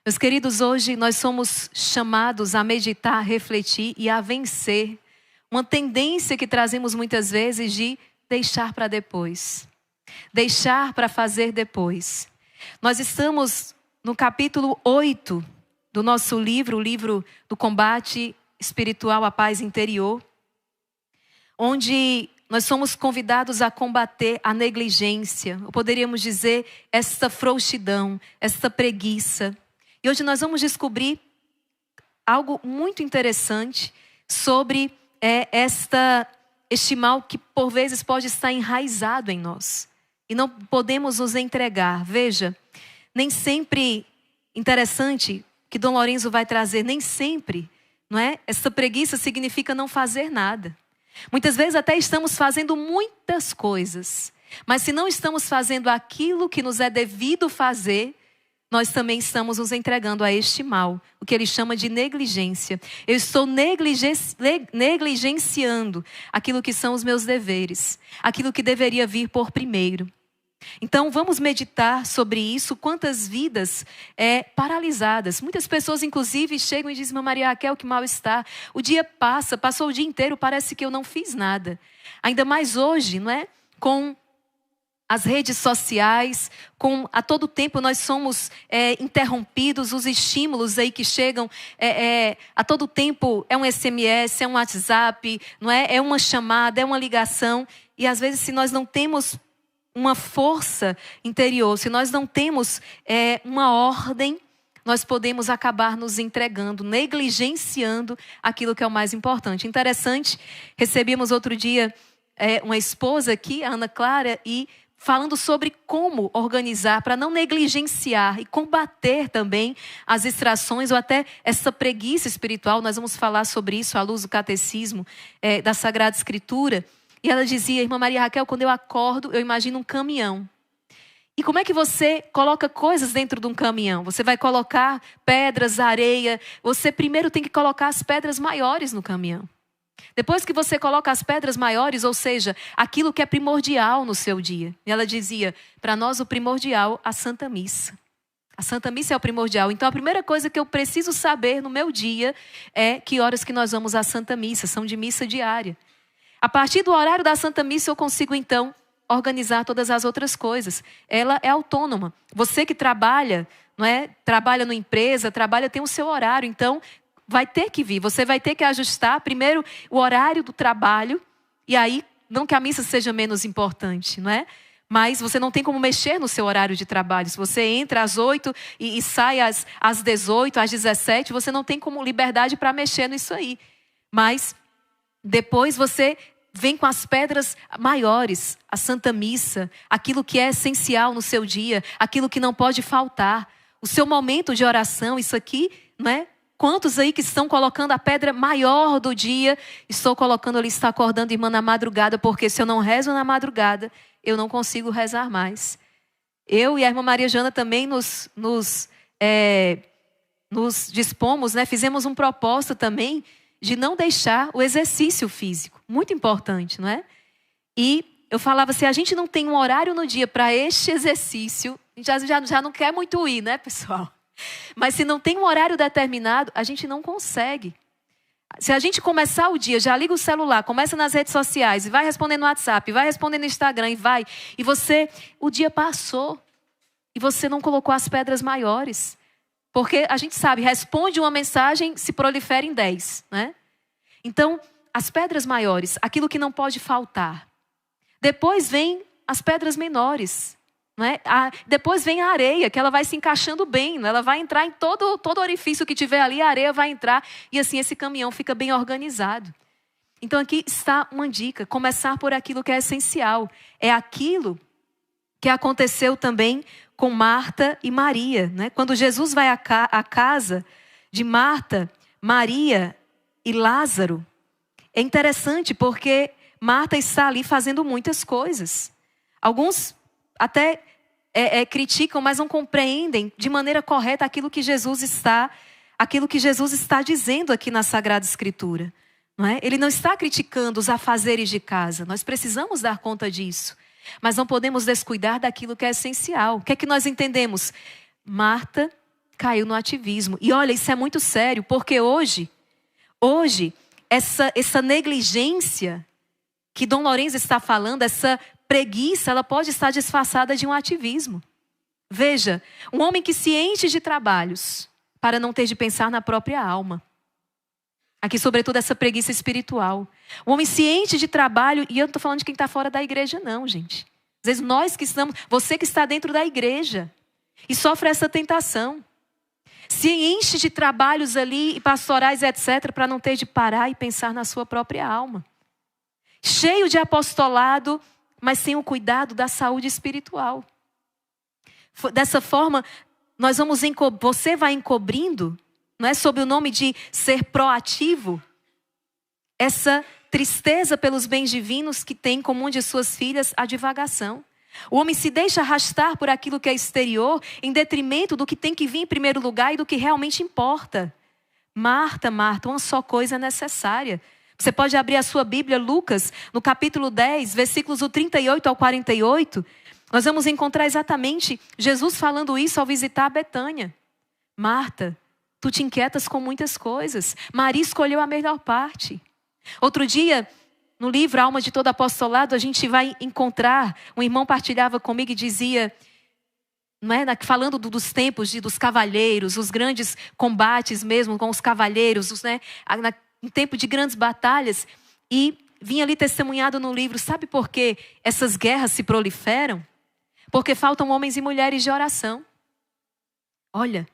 Meus queridos, hoje nós somos chamados a meditar, refletir e a vencer uma tendência que trazemos muitas vezes de deixar para depois. Deixar para fazer depois. Nós estamos no capítulo 8 do nosso livro, o livro do combate espiritual à paz interior, onde nós somos convidados a combater a negligência, ou poderíamos dizer, essa frouxidão, essa preguiça. E hoje nós vamos descobrir algo muito interessante sobre este mal que por vezes pode estar enraizado em nós. E não podemos nos entregar. Veja, nem sempre, interessante que Dom Lorenzo vai trazer, nem sempre, não é? Essa preguiça significa não fazer nada. Muitas vezes até estamos fazendo muitas coisas, mas se não estamos fazendo aquilo que nos é devido fazer, nós também estamos nos entregando a este mal, o que ele chama de negligência. Eu estou negligenciando aquilo que são os meus deveres, aquilo que deveria vir por primeiro. Então vamos meditar sobre isso, quantas vidas paralisadas. Muitas pessoas inclusive chegam e dizem: Maria Raquel, que mal está. O dia passou o dia inteiro, parece que eu não fiz nada. Ainda mais hoje, não é? Com as redes sociais, a todo tempo nós somos interrompidos, os estímulos aí que chegam a todo tempo é um SMS, é um WhatsApp, não é? É uma chamada, é uma ligação. E às vezes se nós não temos uma força interior, se nós não temos uma ordem, nós podemos acabar nos entregando, negligenciando aquilo que é o mais importante. Interessante, recebemos outro dia uma esposa aqui, a Ana Clara, e falando sobre como organizar para não negligenciar e combater também as distrações ou até essa preguiça espiritual. Nós vamos falar sobre isso à luz do catecismo da Sagrada Escritura. E ela dizia: irmã Maria Raquel, quando eu acordo, eu imagino um caminhão. E como é que você coloca coisas dentro de um caminhão? Você vai colocar pedras, areia. Você primeiro tem que colocar as pedras maiores no caminhão. Depois que você coloca as pedras maiores, ou seja, aquilo que é primordial no seu dia. E ela dizia: para nós o primordial, a Santa Missa. A Santa Missa é o primordial. Então a primeira coisa que eu preciso saber no meu dia é que horas que nós vamos à Santa Missa. São de missa diária. A partir do horário da Santa Missa eu consigo então organizar todas as outras coisas. Ela é autônoma. Você que trabalha, não é? Trabalha numa empresa, tem o seu horário. Então vai ter que vir. Você vai ter que ajustar primeiro o horário do trabalho. E aí, não que a missa seja menos importante, não é? Mas você não tem como mexer no seu horário de trabalho. Se você entra às 8 e sai às 18, às 17, você não tem como liberdade para mexer nisso aí. Mas depois você vem com as pedras maiores, a Santa Missa, aquilo que é essencial no seu dia, aquilo que não pode faltar. O seu momento de oração, isso aqui, não é? Quantos aí que estão colocando a pedra maior do dia? Estou colocando ali, está acordando, irmã, na madrugada, porque se eu não rezo na madrugada, eu não consigo rezar mais. Eu e a irmã Maria Jana também nos dispomos, né? Fizemos um propósito também de não deixar o exercício físico. Muito importante, não é? E eu falava, se a gente não tem um horário no dia para este exercício, já não quer muito ir, né, pessoal? Mas se não tem um horário determinado, a gente não consegue. Se a gente começar o dia, já liga o celular, começa nas redes sociais, e vai respondendo no WhatsApp, vai respondendo no Instagram, e o dia passou, e você não colocou as pedras maiores. Porque a gente sabe, responde uma mensagem, se prolifera em 10, né? Então, as pedras maiores, aquilo que não pode faltar. Depois vem as pedras menores, não é? Depois vem a areia, que ela vai se encaixando bem, não é? Ela vai entrar em todo orifício que tiver ali, a areia vai entrar, e assim esse caminhão fica bem organizado. Então aqui está uma dica, começar por aquilo que é essencial. É aquilo que aconteceu também com Marta e Maria, né? Quando Jesus vai à casa de Marta, Maria e Lázaro, é interessante porque Marta está ali fazendo muitas coisas. Alguns até criticam, mas não compreendem de maneira correta aquilo que Jesus está dizendo aqui na Sagrada Escritura. Não é? Ele não está criticando os afazeres de casa. Nós precisamos dar conta disso. Mas não podemos descuidar daquilo que é essencial. O que é que nós entendemos? Marta caiu no ativismo. E olha, isso é muito sério, porque hoje, essa negligência que Dom Lourenço está falando, essa preguiça, ela pode estar disfarçada de um ativismo. Veja, um homem que se enche de trabalhos para não ter de pensar na própria alma. Aqui, sobretudo, essa preguiça espiritual. O homem se enche de trabalho, e eu não estou falando de quem está fora da igreja, não, gente. Às vezes nós que estamos, você que está dentro da igreja e sofre essa tentação. Se enche de trabalhos ali, pastorais, etc., para não ter de parar e pensar na sua própria alma. Cheio de apostolado, mas sem o cuidado da saúde espiritual. Dessa forma, você vai encobrindo, não é, sob o nome de ser proativo, essa tristeza pelos bens divinos que tem como uma de suas filhas a divagação. O homem se deixa arrastar por aquilo que é exterior, em detrimento do que tem que vir em primeiro lugar e do que realmente importa. Marta, uma só coisa é necessária. Você pode abrir a sua Bíblia, Lucas, no capítulo 10, versículos do 38 ao 48. Nós vamos encontrar exatamente Jesus falando isso ao visitar Betânia. Marta, tu te inquietas com muitas coisas. Maria escolheu a melhor parte. Outro dia, no livro Alma de Todo Apostolado, a gente vai encontrar, um irmão partilhava comigo e dizia, não é, falando dos tempos dos cavalheiros, os grandes combates mesmo com os cavalheiros, né, um tempo de grandes batalhas, e vinha ali testemunhado no livro, sabe por que essas guerras se proliferam? Porque faltam homens e mulheres de oração. Olha,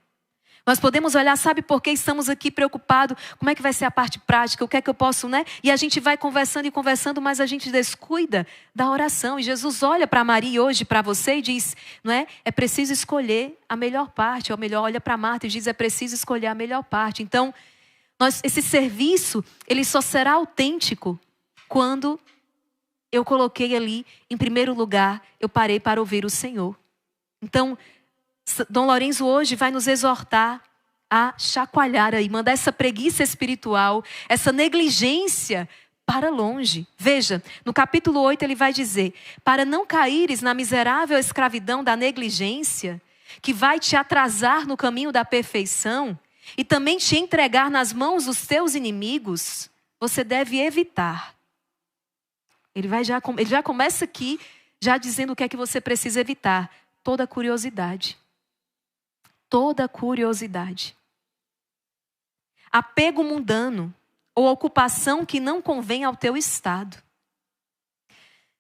nós podemos olhar, sabe por que estamos aqui preocupados? Como é que vai ser a parte prática? O que é que eu posso, né? E a gente vai conversando e conversando, mas a gente descuida da oração. E Jesus olha para Maria hoje, para você e diz, não é? É preciso escolher a melhor parte. Ou melhor, olha para Marta e diz, é preciso escolher a melhor parte. Então, esse serviço, ele só será autêntico quando eu coloquei ali, em primeiro lugar, eu parei para ouvir o Senhor. Então, Dom Lourenço hoje vai nos exortar a chacoalhar aí, mandar essa preguiça espiritual, essa negligência para longe. Veja, no capítulo 8 ele vai dizer, para não caíres na miserável escravidão da negligência, que vai te atrasar no caminho da perfeição e também te entregar nas mãos dos teus inimigos, você deve evitar. Ele já começa aqui, já dizendo o que é que você precisa evitar. Toda curiosidade. Toda curiosidade. Apego mundano ou ocupação que não convém ao teu estado.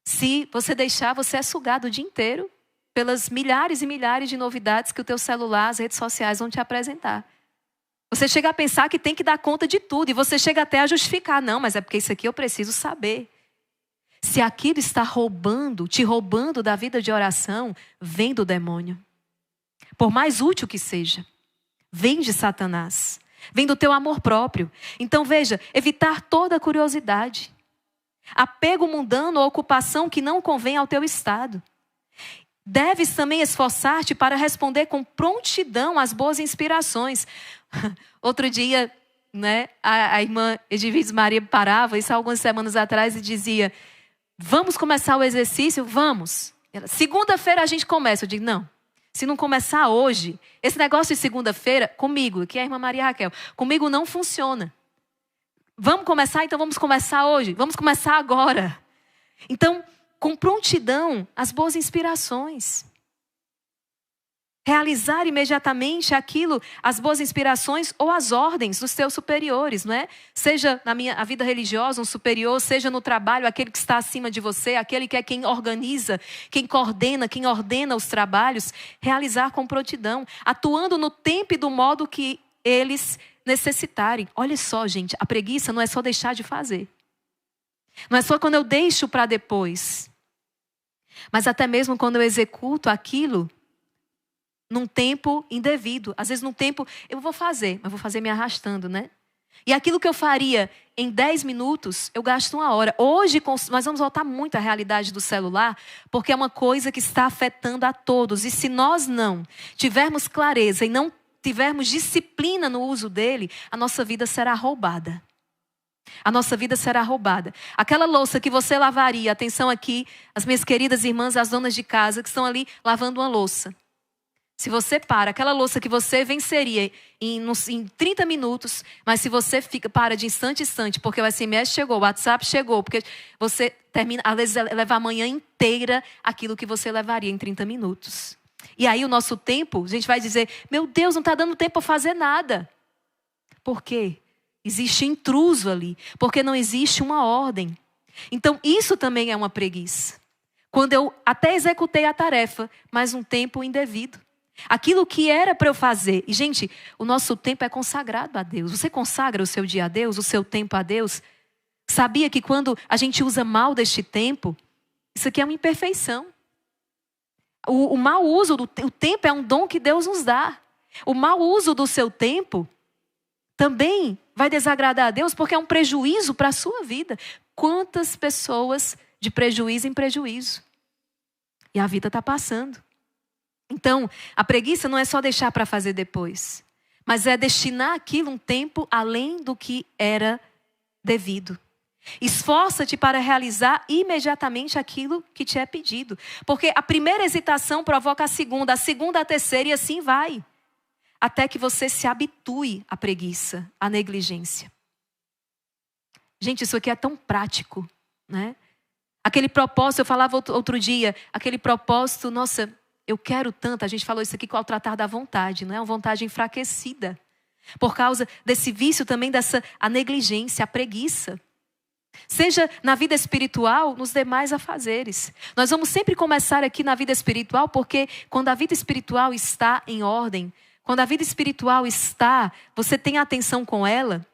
Se você deixar, você é sugado o dia inteiro pelas milhares e milhares de novidades que o teu celular, as redes sociais vão te apresentar. Você chega a pensar que tem que dar conta de tudo e você chega até a justificar. Não, mas é porque isso aqui eu preciso saber. Se aquilo está te roubando da vida de oração, vem do demônio. Por mais útil que seja, vem de Satanás. Vem do teu amor próprio. Então veja, evitar toda curiosidade. Apego mundano ou ocupação que não convém ao teu estado. Deves também esforçar-te para responder com prontidão às boas inspirações. Outro dia, né, a irmã Edivides Maria parava, isso há algumas semanas atrás, e dizia, vamos começar o exercício? Vamos. Segunda-feira a gente começa. Eu digo, não. Se não começar hoje, esse negócio de segunda-feira, comigo, que é a irmã Maria Raquel, comigo não funciona. Vamos começar? Então vamos começar hoje. Vamos começar agora. Então, com prontidão, as boas inspirações. Realizar imediatamente aquilo, as boas inspirações ou as ordens dos teus superiores, não é? Seja na a vida religiosa, um superior, seja no trabalho, aquele que está acima de você, aquele que é quem organiza, quem ordena os trabalhos, realizar com prontidão, atuando no tempo e do modo que eles necessitarem. Olha só, gente, a preguiça não é só deixar de fazer. Não é só quando eu deixo para depois. Mas até mesmo quando eu executo aquilo num tempo indevido. Às vezes num tempo, eu vou fazer, mas vou fazer me arrastando, né? E aquilo que eu faria em 10 minutos, eu gasto 1 hora. Hoje, nós vamos voltar muito à realidade do celular, porque é uma coisa que está afetando a todos. E se nós não tivermos clareza e não tivermos disciplina no uso dele, a nossa vida será roubada. A nossa vida será roubada. Aquela louça que você lavaria, atenção aqui, as minhas queridas irmãs, as donas de casa que estão ali lavando uma louça. Se você para, aquela louça que você venceria em 30 minutos, mas se você para de instante em instante, porque o SMS chegou, o WhatsApp chegou, porque você termina, às vezes leva a manhã inteira aquilo que você levaria em 30 minutos. E aí o nosso tempo, a gente vai dizer, meu Deus, não está dando tempo para fazer nada. Por quê? Existe intruso ali, porque não existe uma ordem. Então isso também é uma preguiça. Quando eu até executei a tarefa, mas um tempo indevido. Aquilo que era para eu fazer. E, gente, o nosso tempo é consagrado a Deus. Você consagra o seu dia a Deus, o seu tempo a Deus? Sabia que quando a gente usa mal deste tempo, isso aqui é uma imperfeição. O mau uso do tempo é um dom que Deus nos dá. O mau uso do seu tempo também vai desagradar a Deus porque é um prejuízo para a sua vida. Quantas pessoas de prejuízo em prejuízo? E a vida está passando. Então, a preguiça não é só deixar para fazer depois, mas é destinar aquilo um tempo além do que era devido. Esforça-te para realizar imediatamente aquilo que te é pedido. Porque a primeira hesitação provoca a segunda a terceira e assim vai. Até que você se habitue à preguiça, à negligência. Gente, isso aqui é tão prático, né? Aquele propósito, eu falava outro dia, aquele propósito, nossa, eu quero tanto, a gente falou isso aqui com o tratar da vontade, não é? Uma vontade enfraquecida. Por causa desse vício também, a negligência, a preguiça. Seja na vida espiritual, nos demais afazeres. Nós vamos sempre começar aqui na vida espiritual, porque quando a vida espiritual está em ordem, quando a vida espiritual está, você tem atenção com ela,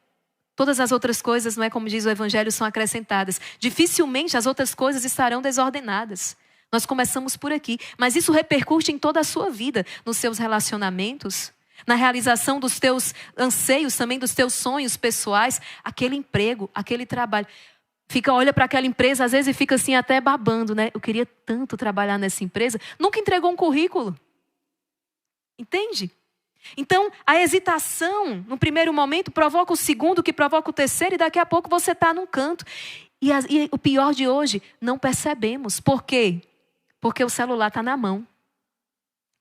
todas as outras coisas, não é como diz o Evangelho, são acrescentadas. Dificilmente as outras coisas estarão desordenadas. Nós começamos por aqui, mas isso repercute em toda a sua vida, nos seus relacionamentos, na realização dos teus anseios, também dos teus sonhos pessoais, aquele emprego, aquele trabalho. Olha para aquela empresa, às vezes, e fica assim até babando, né? Eu queria tanto trabalhar nessa empresa. Nunca entregou um currículo. Entende? Então, a hesitação, no primeiro momento, provoca o segundo, que provoca o terceiro, e daqui a pouco você está num canto. E o pior de hoje, não percebemos. Por quê? Porque o celular está na mão.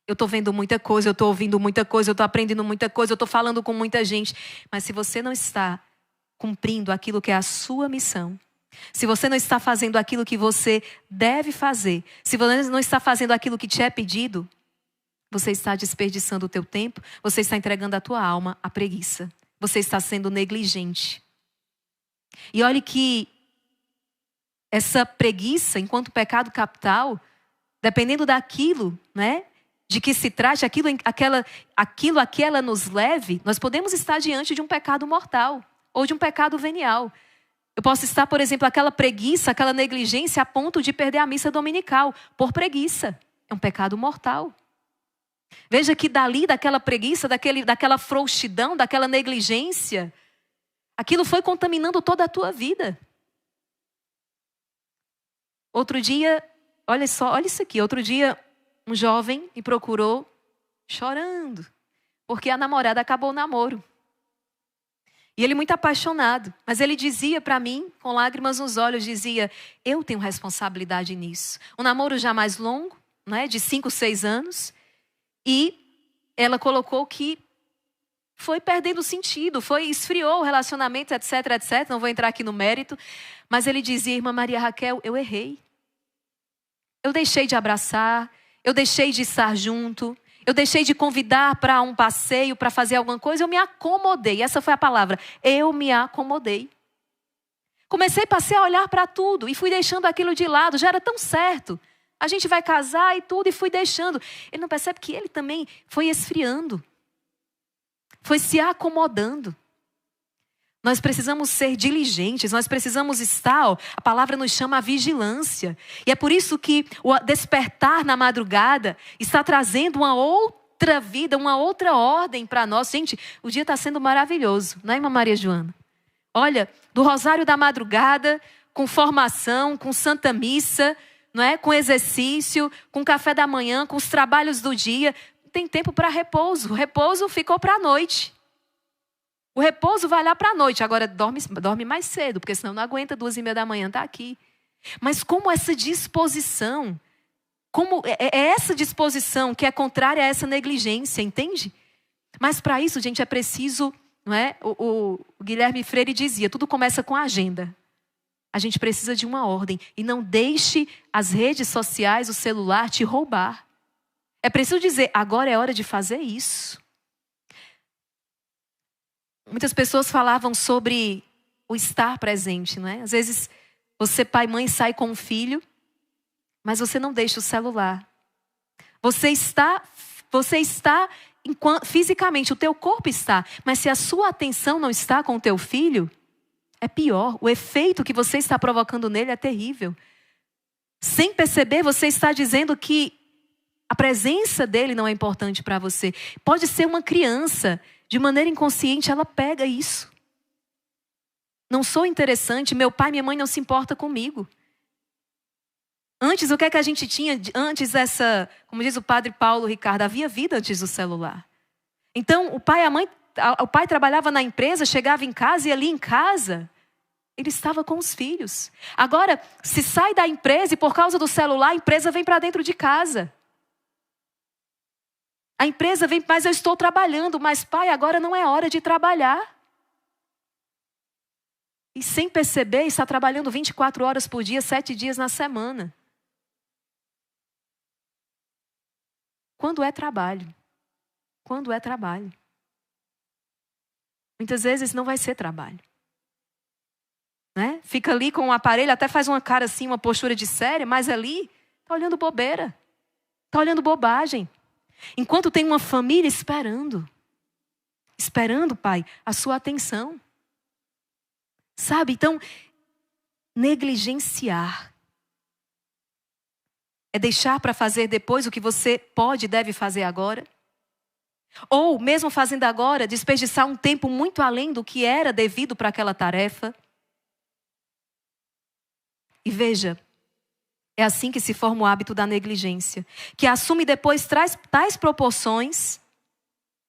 Eu estou vendo muita coisa, eu estou ouvindo muita coisa, eu estou aprendendo muita coisa, eu estou falando com muita gente. Mas se você não está cumprindo aquilo que é a sua missão, se você não está fazendo aquilo que você deve fazer, se você não está fazendo aquilo que te é pedido, você está desperdiçando o teu tempo, você está entregando a tua alma à preguiça. Você está sendo negligente. E olhe que essa preguiça, enquanto pecado capital, dependendo daquilo, né, de que se trate, aquilo a que ela nos leve, nós podemos estar diante de um pecado mortal ou de um pecado venial. Eu posso estar, por exemplo, aquela preguiça, aquela negligência a ponto de perder a missa dominical por preguiça. É um pecado mortal. Veja que dali, daquela preguiça, daquela frouxidão, daquela negligência, aquilo foi contaminando toda a tua vida. Outro dia, olha só, olha isso aqui. Outro dia, um jovem me procurou chorando, porque a namorada acabou o namoro. E ele muito apaixonado, mas ele dizia para mim, com lágrimas nos olhos, dizia, eu tenho responsabilidade nisso. Um namoro já mais longo, né, de 5, 6 anos, e ela colocou que foi perdendo sentido, esfriou o relacionamento, etc, etc. Não vou entrar aqui no mérito, mas ele dizia, irmã Maria Raquel, eu errei. Eu deixei de abraçar, eu deixei de estar junto, eu deixei de convidar para um passeio, para fazer alguma coisa, eu me acomodei. Essa foi a palavra, eu me acomodei. Passei a olhar para tudo e fui deixando aquilo de lado, já era tão certo. A gente vai casar e tudo, e fui deixando. Ele não percebe que ele também foi esfriando. Foi se acomodando. Nós precisamos ser diligentes, nós precisamos estar, a palavra nos chama a vigilância. E é por isso que o despertar na madrugada está trazendo uma outra vida, uma outra ordem para nós. Gente, o dia está sendo maravilhoso, não é, irmã Maria Joana? Olha, do rosário da madrugada, com formação, com santa missa, não é? Com exercício, com café da manhã, com os trabalhos do dia. Não tem tempo para repouso. O repouso ficou para a noite. O repouso vai lá para a noite. Agora dorme mais cedo, porque senão não aguenta 2h30 da manhã, está aqui. Mas como essa disposição como é essa disposição que é contrária a essa negligência, entende? Mas para isso, gente, é preciso, não é? O Guilherme Freire dizia, tudo começa com a agenda. A gente precisa de uma ordem. E não deixe as redes sociais, o celular te roubar. É preciso dizer, agora é hora de fazer isso. Muitas pessoas falavam sobre o estar presente, não é? Às vezes, você, pai e mãe, sai com um filho, mas você não deixa o celular. Você está fisicamente, o teu corpo está, mas se a sua atenção não está com o teu filho, é pior. O efeito que você está provocando nele é terrível. Sem perceber, você está dizendo que a presença dele não é importante para você. Pode ser uma criança, de maneira inconsciente, ela pega isso. Não sou interessante, meu pai e minha mãe não se importam comigo. Antes, o que é que a gente tinha? Antes como diz o padre Paulo Ricardo, havia vida antes do celular. Então, o pai trabalhava na empresa, chegava em casa e ali em casa, ele estava com os filhos. Agora, se sai da empresa e por causa do celular, a empresa vem para dentro de casa. A empresa vem, mas eu estou trabalhando, mas pai, agora não é hora de trabalhar. E sem perceber, está trabalhando 24 horas por dia, 7 dias na semana. Quando é trabalho? Quando é trabalho? Muitas vezes não vai ser trabalho. Né? Fica ali com o aparelho, até faz uma cara assim, uma postura de séria, mas ali está olhando bobeira. Está olhando bobagem. Enquanto tem uma família esperando, pai, a sua atenção. Sabe, então, negligenciar é deixar para fazer depois o que você pode e deve fazer agora. Ou, mesmo fazendo agora, desperdiçar um tempo muito além do que era devido para aquela tarefa. E veja, é assim que se forma o hábito da negligência, que assume depois tais proporções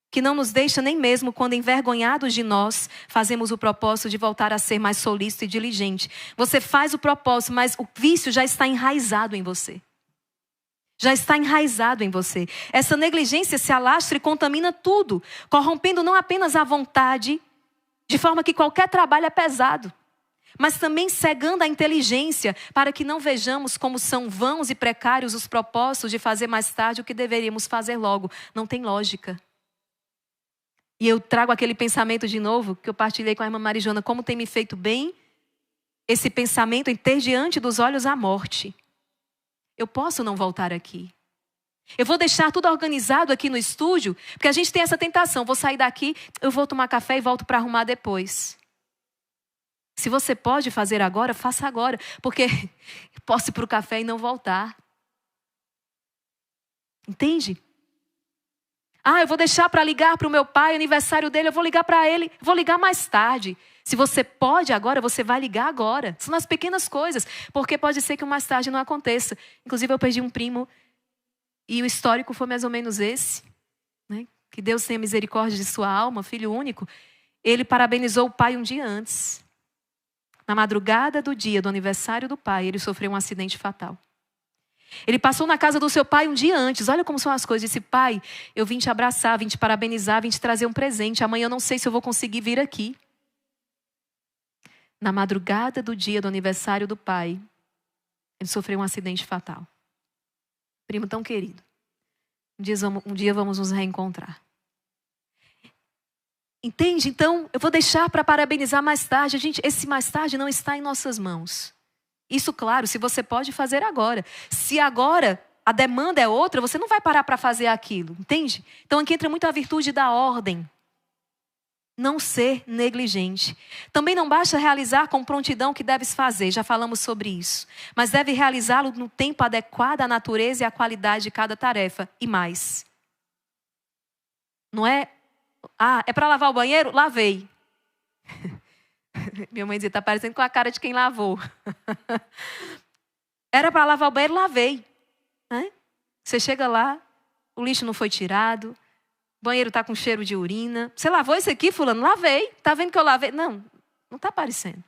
que não nos deixa nem mesmo quando envergonhados de nós, fazemos o propósito de voltar a ser mais solícito e diligente. Você faz o propósito, mas o vício já está enraizado em você. Já está enraizado em você. Essa negligência se alastra e contamina tudo, corrompendo não apenas a vontade, de forma que qualquer trabalho é pesado, mas também cegando a inteligência para que não vejamos como são vãos e precários os propósitos de fazer mais tarde o que deveríamos fazer logo. Não tem lógica. E eu trago aquele pensamento de novo, que eu partilhei com a irmã Marijona, como tem me feito bem esse pensamento em ter diante dos olhos a morte. Eu posso não voltar aqui. Eu vou deixar tudo organizado aqui no estúdio, porque a gente tem essa tentação. Vou sair daqui, eu vou tomar café e volto para arrumar depois. Se você pode fazer agora, faça agora. Porque eu posso ir para o café e não voltar. Entende? Eu vou deixar para ligar para o meu pai, aniversário dele, eu vou ligar para ele, vou ligar mais tarde. Se você pode agora, você vai ligar agora. São as pequenas coisas, porque pode ser que o mais tarde não aconteça. Inclusive eu perdi um primo e o histórico foi mais ou menos esse. Né? Que Deus tenha misericórdia de sua alma, filho único. Ele parabenizou o pai um dia antes. Na madrugada do dia do aniversário do pai, ele sofreu um acidente fatal. Ele passou na casa do seu pai um dia antes. Olha como são as coisas. Disse, pai, eu vim te abraçar, vim te parabenizar, vim te trazer um presente. Amanhã eu não sei se eu vou conseguir vir aqui. Na madrugada do dia do aniversário do pai, ele sofreu um acidente fatal. Primo tão querido. Um dia vamos nos reencontrar. Entende? Então, eu vou deixar para parabenizar mais tarde. Gente, esse mais tarde não está em nossas mãos. Isso, claro, se você pode fazer agora. Se agora a demanda é outra, você não vai parar para fazer aquilo, entende? Então aqui entra muito a virtude da ordem. Não ser negligente. Também não basta realizar com prontidão o que deves fazer, já falamos sobre isso. Mas deve realizá-lo no tempo adequado à natureza e à qualidade de cada tarefa. E mais. Não é, é para lavar o banheiro? Lavei. Minha mãe dizia, está parecendo com a cara de quem lavou. Era para lavar o banheiro, lavei. Né? Você chega lá, o lixo não foi tirado, o banheiro está com cheiro de urina. Você lavou isso aqui, fulano? Lavei. Está vendo que eu lavei? Não está parecendo.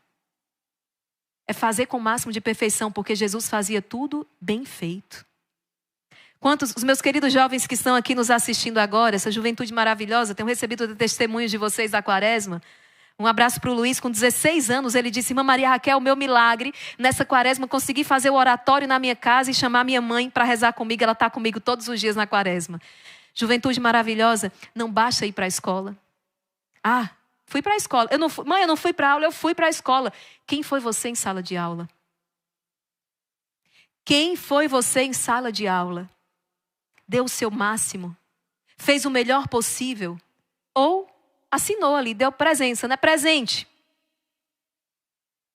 É fazer com o máximo de perfeição, porque Jesus fazia tudo bem feito. Quantos, os meus queridos jovens que estão aqui nos assistindo agora, essa juventude maravilhosa, tenho recebido testemunhos de vocês da quaresma. Um abraço para o Luiz, com 16 anos, ele disse: Irmã Maria Raquel, o meu milagre, nessa quaresma, consegui fazer o oratório na minha casa e chamar minha mãe para rezar comigo, ela está comigo todos os dias na quaresma. Juventude maravilhosa, não basta ir para a escola. Ah, fui para a escola. Mãe, eu não fui para a aula, eu fui para a escola. Quem foi você em sala de aula? Quem foi você em sala de aula? Deu o seu máximo? Fez o melhor possível? Ou assinou ali, deu presença, não é presente?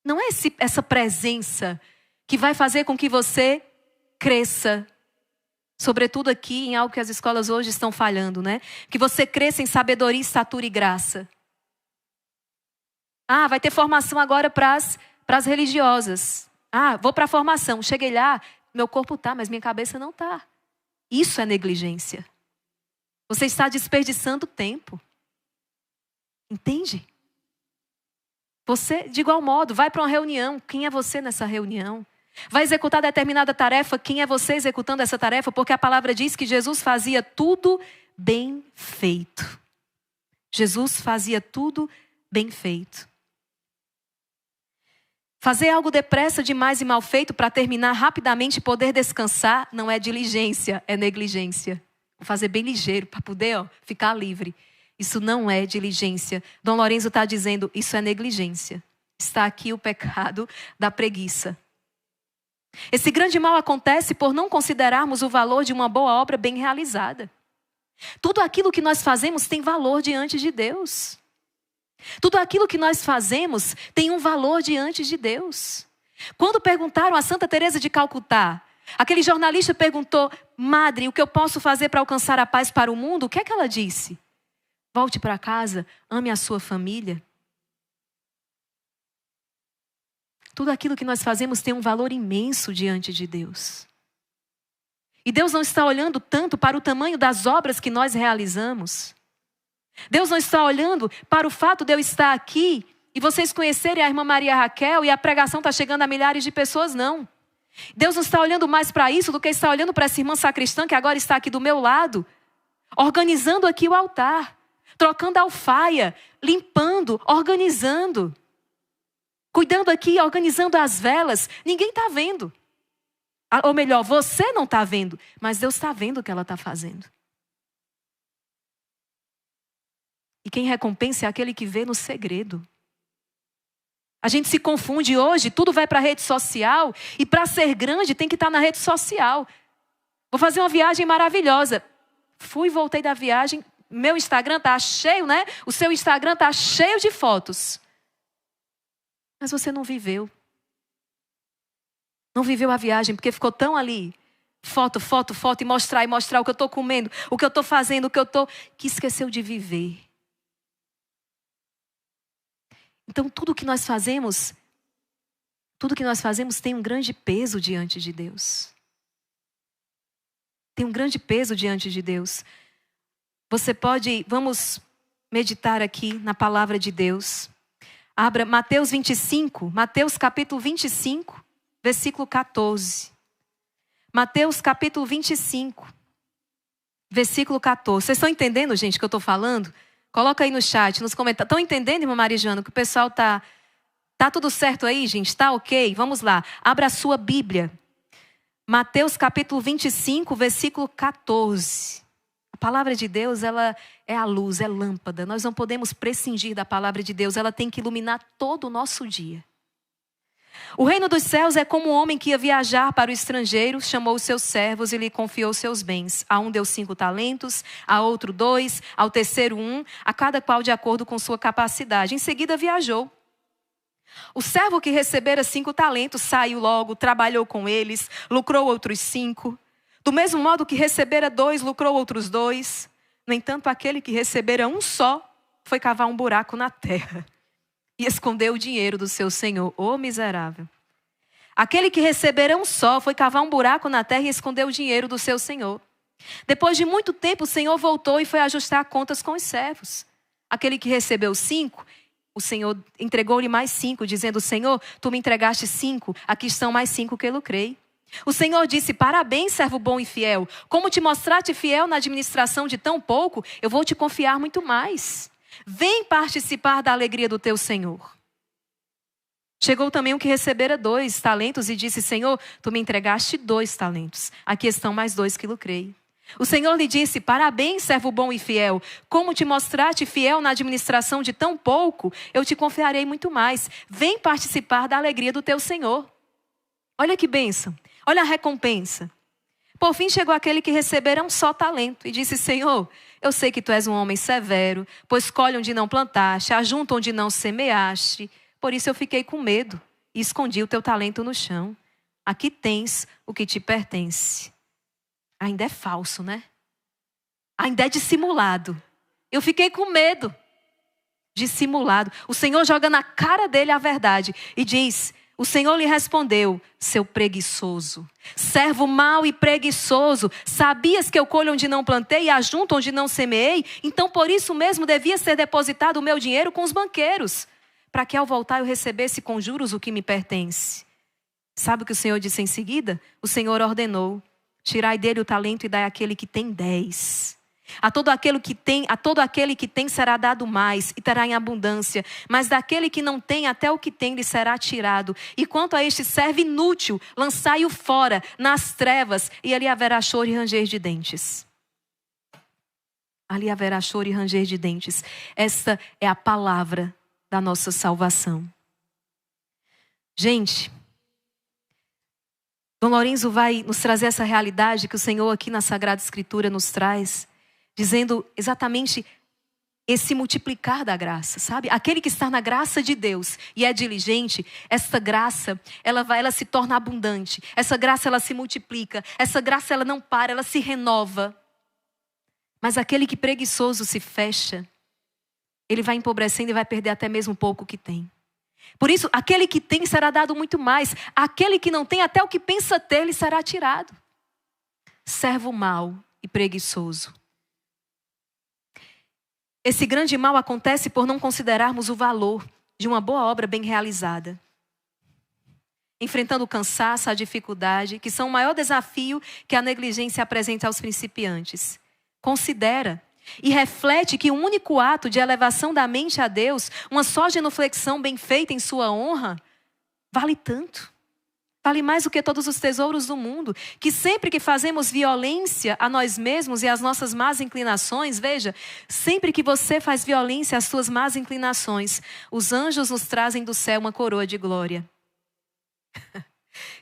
Não é essa presença que vai fazer com que você cresça. Sobretudo aqui em algo que as escolas hoje estão falhando, né? Que você cresça em sabedoria, estatura e graça. Ah, vai ter formação agora para as religiosas. Ah, vou para a formação. Cheguei lá, meu corpo tá, mas minha cabeça não tá. Isso é negligência. Você está desperdiçando tempo. Entende? Você, de igual modo, vai para uma reunião. Quem é você nessa reunião? Vai executar determinada tarefa. Quem é você executando essa tarefa? Porque a palavra diz que Jesus fazia tudo bem feito. Jesus fazia tudo bem feito. Fazer algo depressa demais e mal feito para terminar rapidamente e poder descansar não é diligência, é negligência. Vou fazer bem ligeiro para poder ficar livre. Isso não é diligência. Dom Lorenzo está dizendo, isso é negligência. Está aqui o pecado da preguiça. Esse grande mal acontece por não considerarmos o valor de uma boa obra bem realizada. Tudo aquilo que nós fazemos tem valor diante de Deus. Tudo aquilo que nós fazemos tem um valor diante de Deus. Quando perguntaram a Santa Teresa de Calcutá, aquele jornalista perguntou: Madre, o que eu posso fazer para alcançar a paz para o mundo? O que é que ela disse? Volte para casa, ame a sua família. Tudo aquilo que nós fazemos tem um valor imenso diante de Deus. E Deus não está olhando tanto para o tamanho das obras que nós realizamos. Deus não está olhando para o fato de eu estar aqui e vocês conhecerem a irmã Maria Raquel e a pregação está chegando a milhares de pessoas, não. Deus não está olhando mais para isso do que está olhando para essa irmã sacristã que agora está aqui do meu lado, organizando aqui o altar, trocando a alfaia, limpando, organizando, cuidando aqui, organizando as velas. Ninguém está vendo. Ou melhor, você não está vendo, mas Deus está vendo o que ela está fazendo. E quem recompensa é aquele que vê no segredo. A gente se confunde hoje, tudo vai para a rede social. E para ser grande tem que estar na rede social. Vou fazer uma viagem maravilhosa. Fui e voltei da viagem. Meu Instagram está cheio, né? O seu Instagram está cheio de fotos. Mas você não viveu. Não viveu a viagem porque ficou tão ali. Foto, foto, foto. E mostrar o que eu estou comendo. O que eu estou fazendo, que esqueceu de viver. Então tudo que nós fazemos tem um grande peso diante de Deus. Tem um grande peso diante de Deus. Vamos meditar aqui na palavra de Deus. Abra Mateus 25, Mateus capítulo 25, versículo 14. Mateus capítulo 25, versículo 14. Vocês estão entendendo, gente, o que eu estou falando? Coloca aí no chat, nos comentários. Estão entendendo, irmã Maria Joana, que o pessoal tá tudo certo aí, gente? Tá ok? Vamos lá. Abra a sua Bíblia. Mateus capítulo 25, versículo 14. A palavra de Deus, ela é a luz, é lâmpada. Nós não podemos prescindir da palavra de Deus. Ela tem que iluminar todo o nosso dia. O reino dos céus é como um homem que ia viajar para o estrangeiro, chamou os seus servos e lhe confiou seus bens. A um deu 5 talentos, a outro 2, ao terceiro 1, a cada qual de acordo com sua capacidade. Em seguida viajou. O servo que recebera 5 talentos saiu logo, trabalhou com eles, lucrou outros 5. Do mesmo modo que recebera 2, lucrou outros 2. No entanto, aquele que recebera 1 só, foi cavar um buraco na terra e escondeu o dinheiro do seu senhor. Ô miserável. Aquele que recebera 1 só, foi cavar um buraco na terra e escondeu o dinheiro do seu senhor. Depois de muito tempo, o senhor voltou e foi ajustar contas com os servos. Aquele que recebeu 5, o senhor entregou-lhe mais 5, dizendo: Senhor, tu me entregaste 5, aqui estão mais 5 que lucrei. O Senhor disse: parabéns, servo bom e fiel. Como te mostraste fiel na administração de tão pouco, eu vou te confiar muito mais. Vem participar da alegria do teu Senhor. Chegou também o que recebera 2 talentos e disse: Senhor, tu me entregaste 2 talentos. Aqui estão mais 2 que lucrei. O Senhor lhe disse: parabéns, servo bom e fiel. Como te mostraste fiel na administração de tão pouco, eu te confiarei muito mais. Vem participar da alegria do teu Senhor. Olha que bênção. Olha a recompensa. Por fim chegou aquele que recebera um só talento e disse: Senhor, eu sei que tu és um homem severo, pois colhe onde não plantaste, ajunta onde não semeaste. Por isso eu fiquei com medo e escondi o teu talento no chão. Aqui tens o que te pertence. Ainda é falso, né? Ainda é dissimulado. Eu fiquei com medo. Dissimulado. O Senhor joga na cara dele a verdade e diz: o Senhor lhe respondeu: seu preguiçoso, servo mau e preguiçoso, sabias que eu colho onde não plantei e ajunto onde não semeei? Então por isso mesmo devia ser depositado o meu dinheiro com os banqueiros, para que ao voltar eu recebesse com juros o que me pertence. Sabe o que o Senhor disse em seguida? O Senhor ordenou: tirai dele o talento e dai àquele que tem 10. A todo aquele que tem será dado mais e terá em abundância. Mas daquele que não tem, até o que tem lhe será tirado. E quanto a este servo inútil, lançai-o fora, nas trevas, e ali haverá choro e ranger de dentes. Ali haverá choro e ranger de dentes. Esta é a palavra da nossa salvação. Gente, Dom Lourenço vai nos trazer essa realidade que o Senhor aqui na Sagrada Escritura nos traz, dizendo exatamente esse multiplicar da graça, sabe? Aquele que está na graça de Deus e é diligente, essa graça, ela se torna abundante. Essa graça, ela se multiplica. Essa graça, ela não para, ela se renova. Mas aquele que preguiçoso se fecha, ele vai empobrecendo e vai perder até mesmo pouco que tem. Por isso, aquele que tem será dado muito mais. Aquele que não tem, até o que pensa ter, lhe será tirado. Servo mau e preguiçoso. Esse grande mal acontece por não considerarmos o valor de uma boa obra bem realizada. Enfrentando o cansaço, a dificuldade, que são o maior desafio que a negligência apresenta aos principiantes. Considera e reflete que um único ato de elevação da mente a Deus, uma só genuflexão bem feita em sua honra, vale tanto. Vale mais do que todos os tesouros do mundo. Que sempre que fazemos violência a nós mesmos e às nossas más inclinações, veja, sempre que você faz violência às suas más inclinações, os anjos nos trazem do céu uma coroa de glória.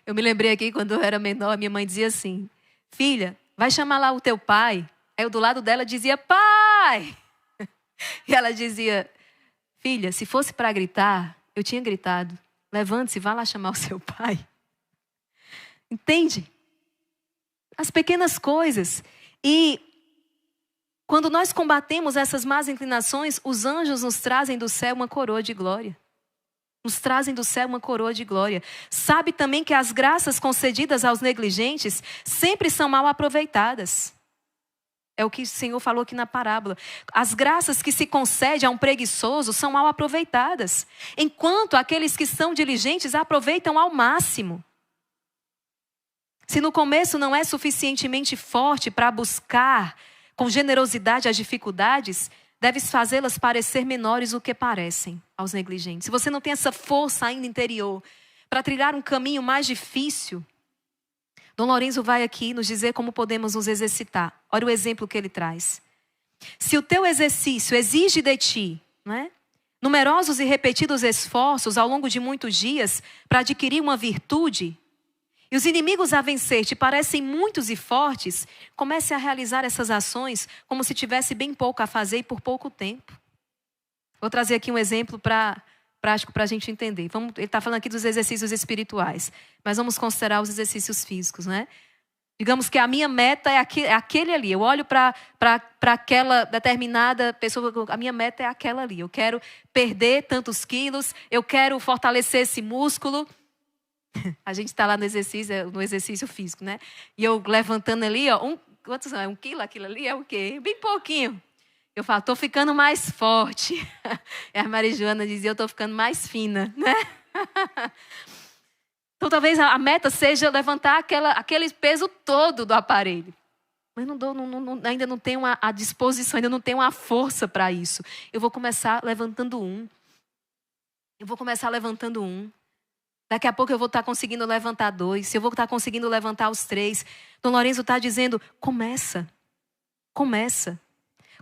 Eu me lembrei aqui quando eu era menor, minha mãe dizia assim: filha, vai chamar lá o teu pai. Aí eu do lado dela dizia: pai! E ela dizia: filha, se fosse para gritar, eu tinha gritado. Levante-se, vá lá chamar o seu pai. Entende? As pequenas coisas. E quando nós combatemos essas más inclinações, os anjos nos trazem do céu uma coroa de glória. Nos trazem do céu uma coroa de glória. Sabe também que as graças concedidas aos negligentes sempre são mal aproveitadas. É o que o Senhor falou aqui na parábola. As graças que se concede a um preguiçoso são mal aproveitadas, enquanto aqueles que são diligentes aproveitam ao máximo. Se no começo não é suficientemente forte para buscar com generosidade as dificuldades, deves fazê-las parecer menores do que parecem aos negligentes. Se você não tem essa força ainda interior para trilhar um caminho mais difícil, Dom Lourenço vai aqui nos dizer como podemos nos exercitar. Olha o exemplo que ele traz. Se o teu exercício exige de ti, não é? Numerosos e repetidos esforços ao longo de muitos dias para adquirir uma virtude, e os inimigos a vencer te parecem muitos e fortes, comece a realizar essas ações como se tivesse bem pouco a fazer e por pouco tempo. Vou trazer aqui um exemplo prático para a gente entender. Ele está falando aqui dos exercícios espirituais, mas vamos considerar os exercícios físicos, né? Digamos que a minha meta é aquele ali. Eu olho para aquela determinada pessoa, a minha meta é aquela ali. Eu quero perder tantos quilos, eu quero fortalecer esse músculo. A gente está lá no exercício físico, né? E eu levantando ali, ó, quantos é? 1 quilo, aquilo ali é o quê? Bem pouquinho. Eu falo, estou ficando mais forte. E a Maria Joana dizia, eu estou ficando mais fina, né? Então talvez a meta seja levantar aquele peso todo do aparelho. Mas ainda não tenho a disposição, ainda não tenho a força para isso. Eu vou começar levantando um. Daqui a pouco eu vou estar conseguindo levantar 2. Eu vou estar conseguindo levantar os 3. Dom Lourenço está dizendo, começa.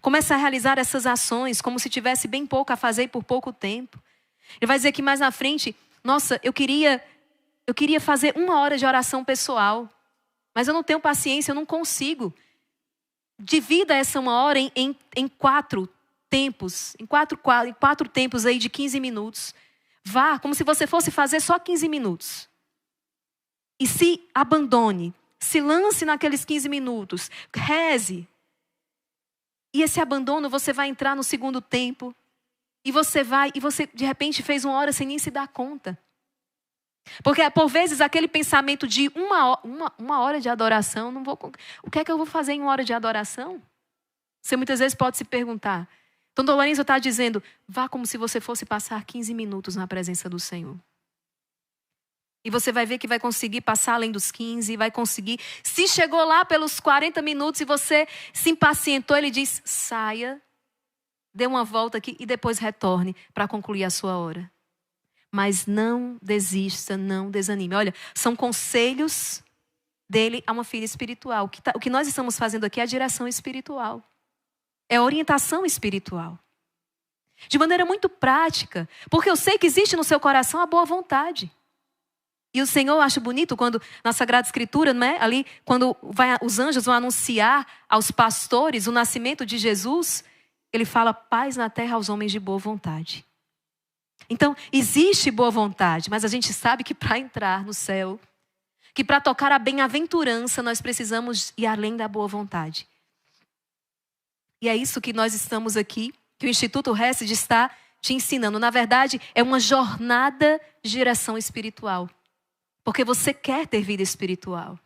Começa a realizar essas ações como se tivesse bem pouco a fazer e por pouco tempo. Ele vai dizer que mais na frente, nossa, eu queria fazer 1 hora de oração pessoal. Mas eu não tenho paciência, eu não consigo. Divida essa 1 hora em 4 tempos. Em quatro tempos aí de 15 minutos. Vá, como se você fosse fazer só 15 minutos. E se abandone. Se lance naqueles 15 minutos. Reze. E esse abandono, você vai entrar no segundo tempo. E você de repente fez 1 hora sem nem se dar conta. Porque por vezes aquele pensamento de uma hora de adoração, o que é que eu vou fazer em 1 hora de adoração? Você muitas vezes pode se perguntar. Então Dom Lourenço está dizendo, vá como se você fosse passar 15 minutos na presença do Senhor. E você vai ver que vai conseguir passar além dos 15, vai conseguir. Se chegou lá pelos 40 minutos e você se impacientou, ele diz, saia, dê uma volta aqui e depois retorne para concluir a sua hora. Mas não desista, não desanime. Olha, são conselhos dele a uma filha espiritual. O que nós estamos fazendo aqui é a direção espiritual. É a orientação espiritual. De maneira muito prática. Porque eu sei que existe no seu coração a boa vontade. E o Senhor, eu acho bonito quando na Sagrada Escritura, né, ali, quando os anjos vão anunciar aos pastores o nascimento de Jesus, ele fala paz na terra aos homens de boa vontade. Então, existe boa vontade, mas a gente sabe que para entrar no céu, que para tocar a bem-aventurança, nós precisamos ir além da boa vontade. E é isso que nós estamos aqui, que o Instituto Hesed está te ensinando. Na verdade, é uma jornada de direção espiritual. Porque você quer ter vida espiritual.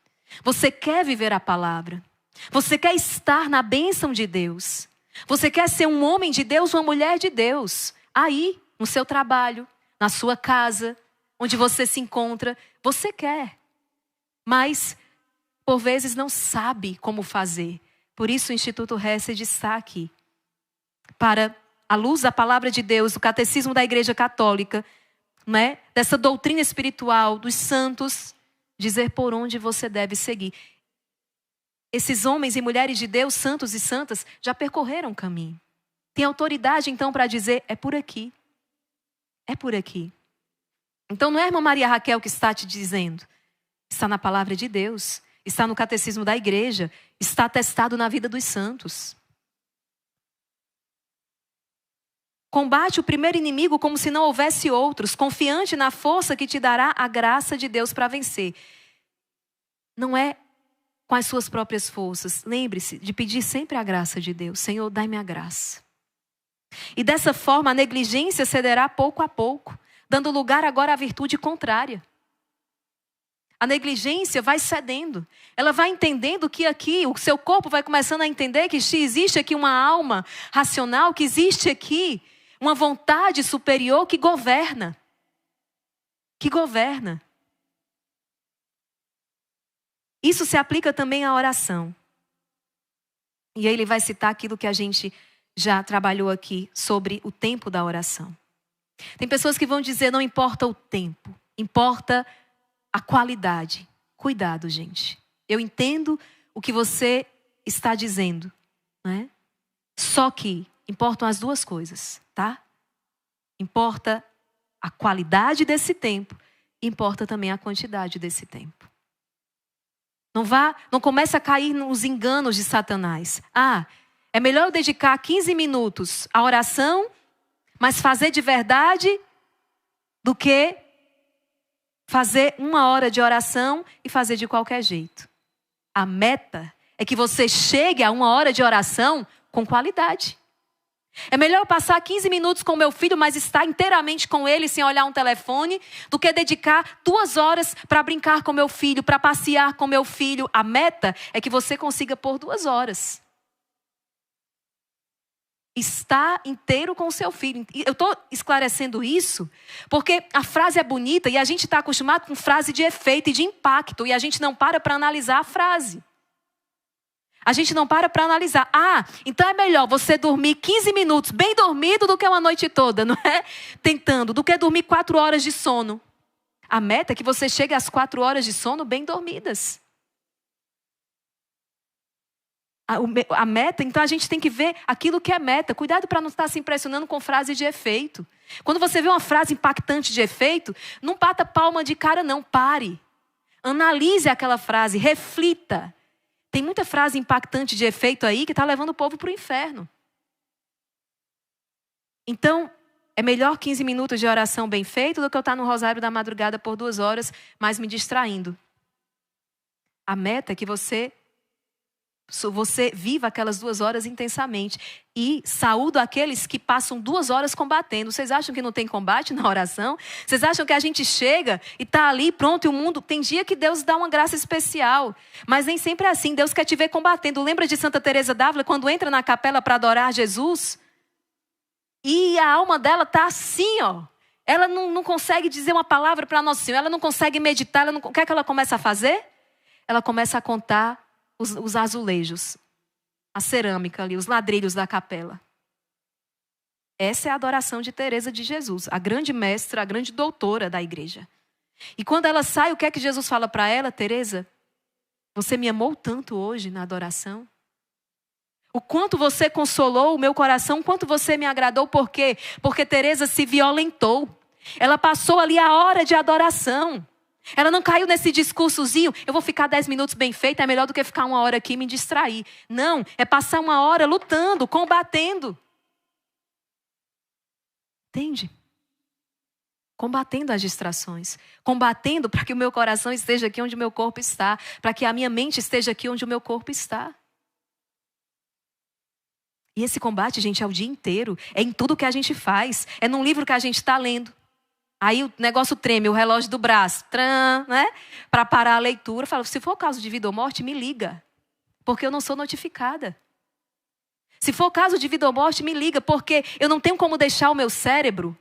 Você quer viver a palavra. Você quer estar na bênção de Deus. Você quer ser um homem de Deus, uma mulher de Deus. Aí, no seu trabalho, na sua casa, onde você se encontra, você quer. Mas, por vezes, não sabe como fazer. Por isso o Instituto Hesed está aqui. Para, à luz da palavra de Deus, do catecismo da Igreja Católica, né, dessa doutrina espiritual dos santos, dizer por onde você deve seguir. Esses homens e mulheres de Deus, santos e santas, já percorreram o caminho. Tem autoridade, então, para dizer, é por aqui. É por aqui. Então não é a irmã Maria Raquel que está te dizendo. Está na palavra de Deus. Está no catecismo da igreja. Está atestado na vida dos santos. Combate o primeiro inimigo como se não houvesse outros. Confiante na força que te dará a graça de Deus para vencer. Não é com as suas próprias forças. Lembre-se de pedir sempre a graça de Deus. Senhor, dai-me a graça. E dessa forma a negligência cederá pouco a pouco, dando lugar agora à virtude contrária. A negligência vai cedendo. Ela vai entendendo que aqui, o seu corpo vai começando a entender que existe aqui uma alma racional, que existe aqui uma vontade superior que governa. Que governa. Isso se aplica também à oração. E aí ele vai citar aquilo que a gente já trabalhou aqui sobre o tempo da oração. Tem pessoas que vão dizer, não importa o tempo, importa a qualidade. Cuidado, gente. Eu entendo o que você está dizendo, né? Só que importam as duas coisas, tá? Importa a qualidade desse tempo, importa também a quantidade desse tempo. Não comece a cair nos enganos de Satanás. É melhor eu dedicar 15 minutos à oração, mas fazer de verdade, do que fazer 1 hora de oração e fazer de qualquer jeito. A meta é que você chegue a 1 hora de oração com qualidade. É melhor eu passar 15 minutos com meu filho, mas estar inteiramente com ele sem olhar um telefone, do que dedicar 2 horas para brincar com meu filho, para passear com meu filho. A meta é que você consiga pôr 2 horas. Está inteiro com o seu filho. E eu estou esclarecendo isso porque a frase é bonita e a gente está acostumado com frase de efeito e de impacto. E a gente não para analisar a frase. A gente não para analisar. Então é melhor você dormir 15 minutos bem dormido do que uma noite toda, não é? Tentando, do que dormir 4 horas de sono. A meta é que você chegue às 4 horas de sono bem dormidas. A meta, então a gente tem que ver aquilo que é meta. Cuidado para não estar se impressionando com frase de efeito. Quando você vê uma frase impactante de efeito, não bata palma de cara não, pare. Analise aquela frase, reflita. Tem muita frase impactante de efeito aí que está levando o povo para o inferno. Então, é melhor 15 minutos de oração bem feito do que eu estar no rosário da madrugada por 2 horas, mas me distraindo. A meta é que você viva aquelas 2 horas intensamente. E saúdo aqueles que passam 2 horas combatendo. Vocês acham que não tem combate na oração? Vocês acham que a gente chega e está ali pronto e o mundo... Tem dia que Deus dá uma graça especial. Mas nem sempre é assim. Deus quer te ver combatendo. Lembra de Santa Teresa d'Ávila quando entra na capela para adorar Jesus? E a alma dela está assim, ó. Ela não consegue dizer uma palavra para Nossa Senhora. Ela não consegue meditar. O que é que ela começa a fazer? Ela começa a contar os azulejos, a cerâmica ali, os ladrilhos da capela. Essa é a adoração de Teresa de Jesus, a grande mestra, a grande doutora da igreja. E quando ela sai, o que é que Jesus fala para ela? Teresa, você me amou tanto hoje na adoração. O quanto você consolou o meu coração, o quanto você me agradou, por quê? Porque Teresa se violentou. Ela passou ali a hora de adoração. Ela não caiu nesse discursozinho, eu vou ficar 10 minutos bem feito, é melhor do que ficar 1 hora aqui e me distrair. Não, é passar 1 hora lutando, combatendo. Entende? Combatendo as distrações. Combatendo para que o meu coração esteja aqui onde o meu corpo está. Para que a minha mente esteja aqui onde o meu corpo está. E esse combate, gente, é o dia inteiro. É em tudo que a gente faz. É num livro que a gente está lendo. Aí o negócio treme, o relógio do braço, né? Para parar a leitura. Fala, se for caso de vida ou morte, me liga. Porque eu não sou notificada. Se for caso de vida ou morte, me liga. Porque eu não tenho como deixar o meu cérebro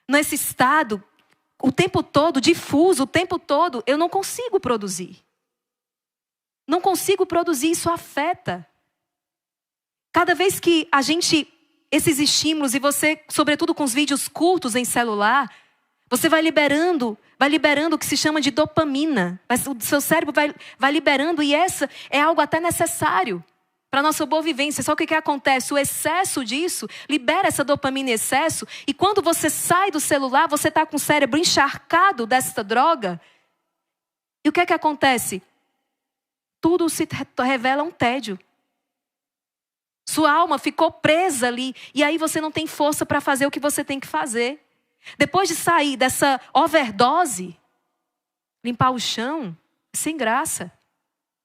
nesse estado o tempo todo, difuso, o tempo todo. Eu não consigo produzir. Não consigo produzir, isso afeta. Cada vez que a gente, esses estímulos, e você, sobretudo com os vídeos curtos em celular, você vai liberando o que se chama de dopamina. O seu cérebro vai liberando, e essa é algo até necessário para a nossa boa vivência. Só que o que acontece? O excesso disso libera essa dopamina em excesso, e quando você sai do celular, você está com o cérebro encharcado dessa droga. E o que é que acontece? Tudo se revela um tédio. Sua alma ficou presa ali, e aí você não tem força para fazer o que você tem que fazer. Depois de sair dessa overdose, limpar o chão, sem graça.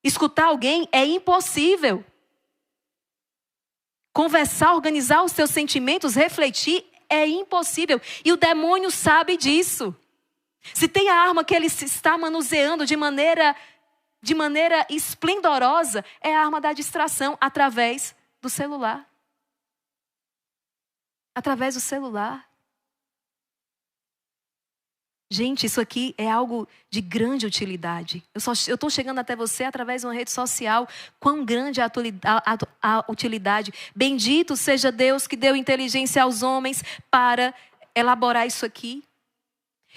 Escutar alguém é impossível. Conversar, organizar os seus sentimentos, refletir, é impossível. E o demônio sabe disso. Se tem a arma que ele está manuseando de maneira esplendorosa, é a arma da distração, através do celular. Através do celular. Gente, isso aqui é algo de grande utilidade. Eu estou chegando até você através de uma rede social. Quão grande é a utilidade. Bendito seja Deus que deu inteligência aos homens para elaborar isso aqui.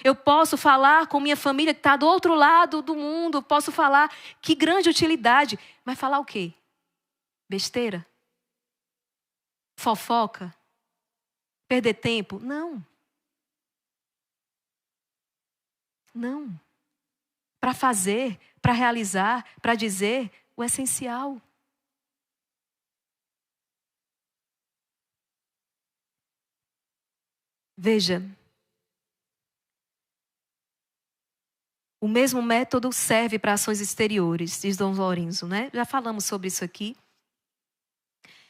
Eu posso falar com minha família que está do outro lado do mundo. Posso falar, que grande utilidade. Mas falar o quê? Besteira? Fofoca? Perder tempo? Não. Não. Para fazer, para realizar, para dizer o essencial. Veja, o mesmo método serve para ações exteriores, diz Dom Lourenço, né? Já falamos sobre isso aqui.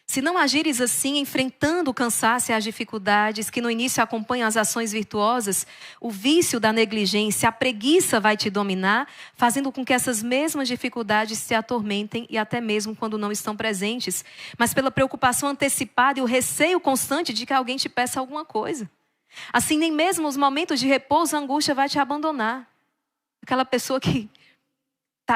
Se não agires assim, enfrentando o cansaço e as dificuldades que no início acompanham as ações virtuosas, o vício da negligência, a preguiça vai te dominar, fazendo com que essas mesmas dificuldades se atormentem e até mesmo quando não estão presentes, mas pela preocupação antecipada e o receio constante de que alguém te peça alguma coisa. Assim, nem mesmo os momentos de repouso, a angústia vai te abandonar. Aquela pessoa que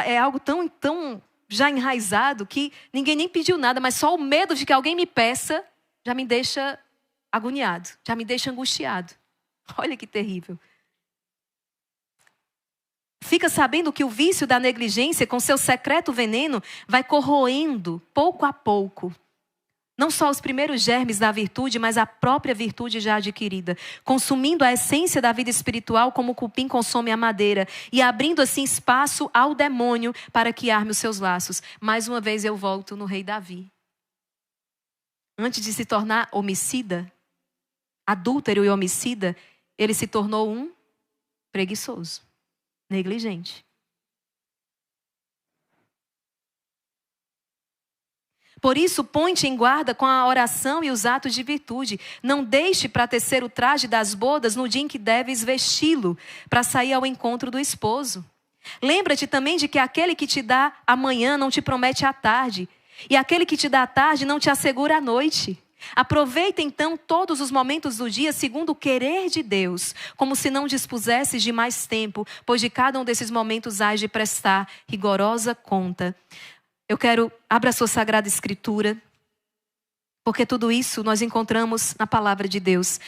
é algo tão já enraizado que ninguém nem pediu nada, mas só o medo de que alguém me peça já me deixa agoniado, já me deixa angustiado. Olha que terrível. Fica sabendo que o vício da negligência, com seu secreto veneno, vai corroendo pouco a pouco não só os primeiros germes da virtude, mas a própria virtude já adquirida, consumindo a essência da vida espiritual como o cupim consome a madeira e abrindo assim espaço ao demônio para que arme os seus laços. Mais uma vez eu volto no rei Davi. Antes de se tornar homicida, adúltero e homicida, ele se tornou um preguiçoso, negligente. Por isso, põe-te em guarda com a oração e os atos de virtude. Não deixe para tecer o traje das bodas no dia em que deves vesti-lo, para sair ao encontro do esposo. Lembra-te também de que aquele que te dá a manhã não te promete a tarde, e aquele que te dá a tarde não te assegura a noite. Aproveita então todos os momentos do dia segundo o querer de Deus, como se não dispusesses de mais tempo, pois de cada um desses momentos hás de prestar rigorosa conta. Eu quero, abra a sua Sagrada Escritura, porque tudo isso nós encontramos na Palavra de Deus.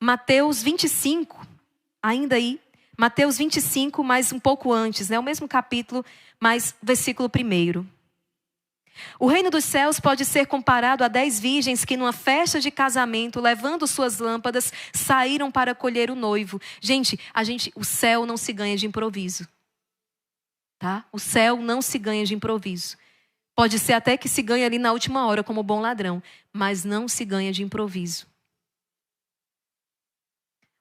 Mateus 25, ainda aí, Mateus 25, mas um pouco antes, né? O mesmo capítulo, mas versículo 1. O reino dos céus pode ser comparado a 10 virgens que numa festa de casamento, levando suas lâmpadas, saíram para colher o noivo. Gente, o céu não se ganha de improviso. Tá? O céu não se ganha de improviso. Pode ser até que se ganhe ali na última hora, como bom ladrão, mas não se ganha de improviso.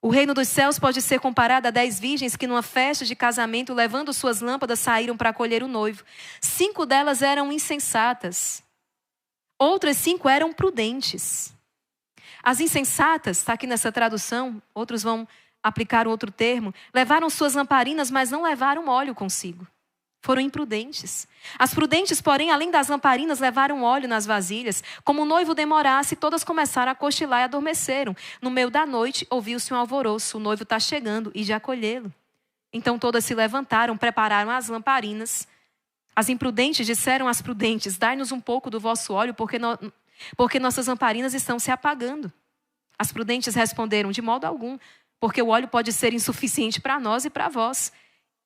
O reino dos céus pode ser comparado a 10 virgens que numa festa de casamento, levando suas lâmpadas, saíram para colher o noivo. 5 delas eram insensatas. Outras 5 eram prudentes. As insensatas, está aqui nessa tradução, outros vão aplicar outro termo, levaram suas lamparinas, mas não levaram óleo consigo. Foram imprudentes. As prudentes, porém, além das lamparinas, levaram óleo nas vasilhas. Como o noivo demorasse, todas começaram a cochilar e adormeceram. No meio da noite, ouviu-se um alvoroço. O noivo está chegando e de acolhê-lo. Então todas se levantaram, prepararam as lamparinas. As imprudentes disseram às prudentes: dai-nos um pouco do vosso óleo, porque nossas lamparinas estão se apagando. As prudentes responderam: de modo algum, porque o óleo pode ser insuficiente para nós e para vós.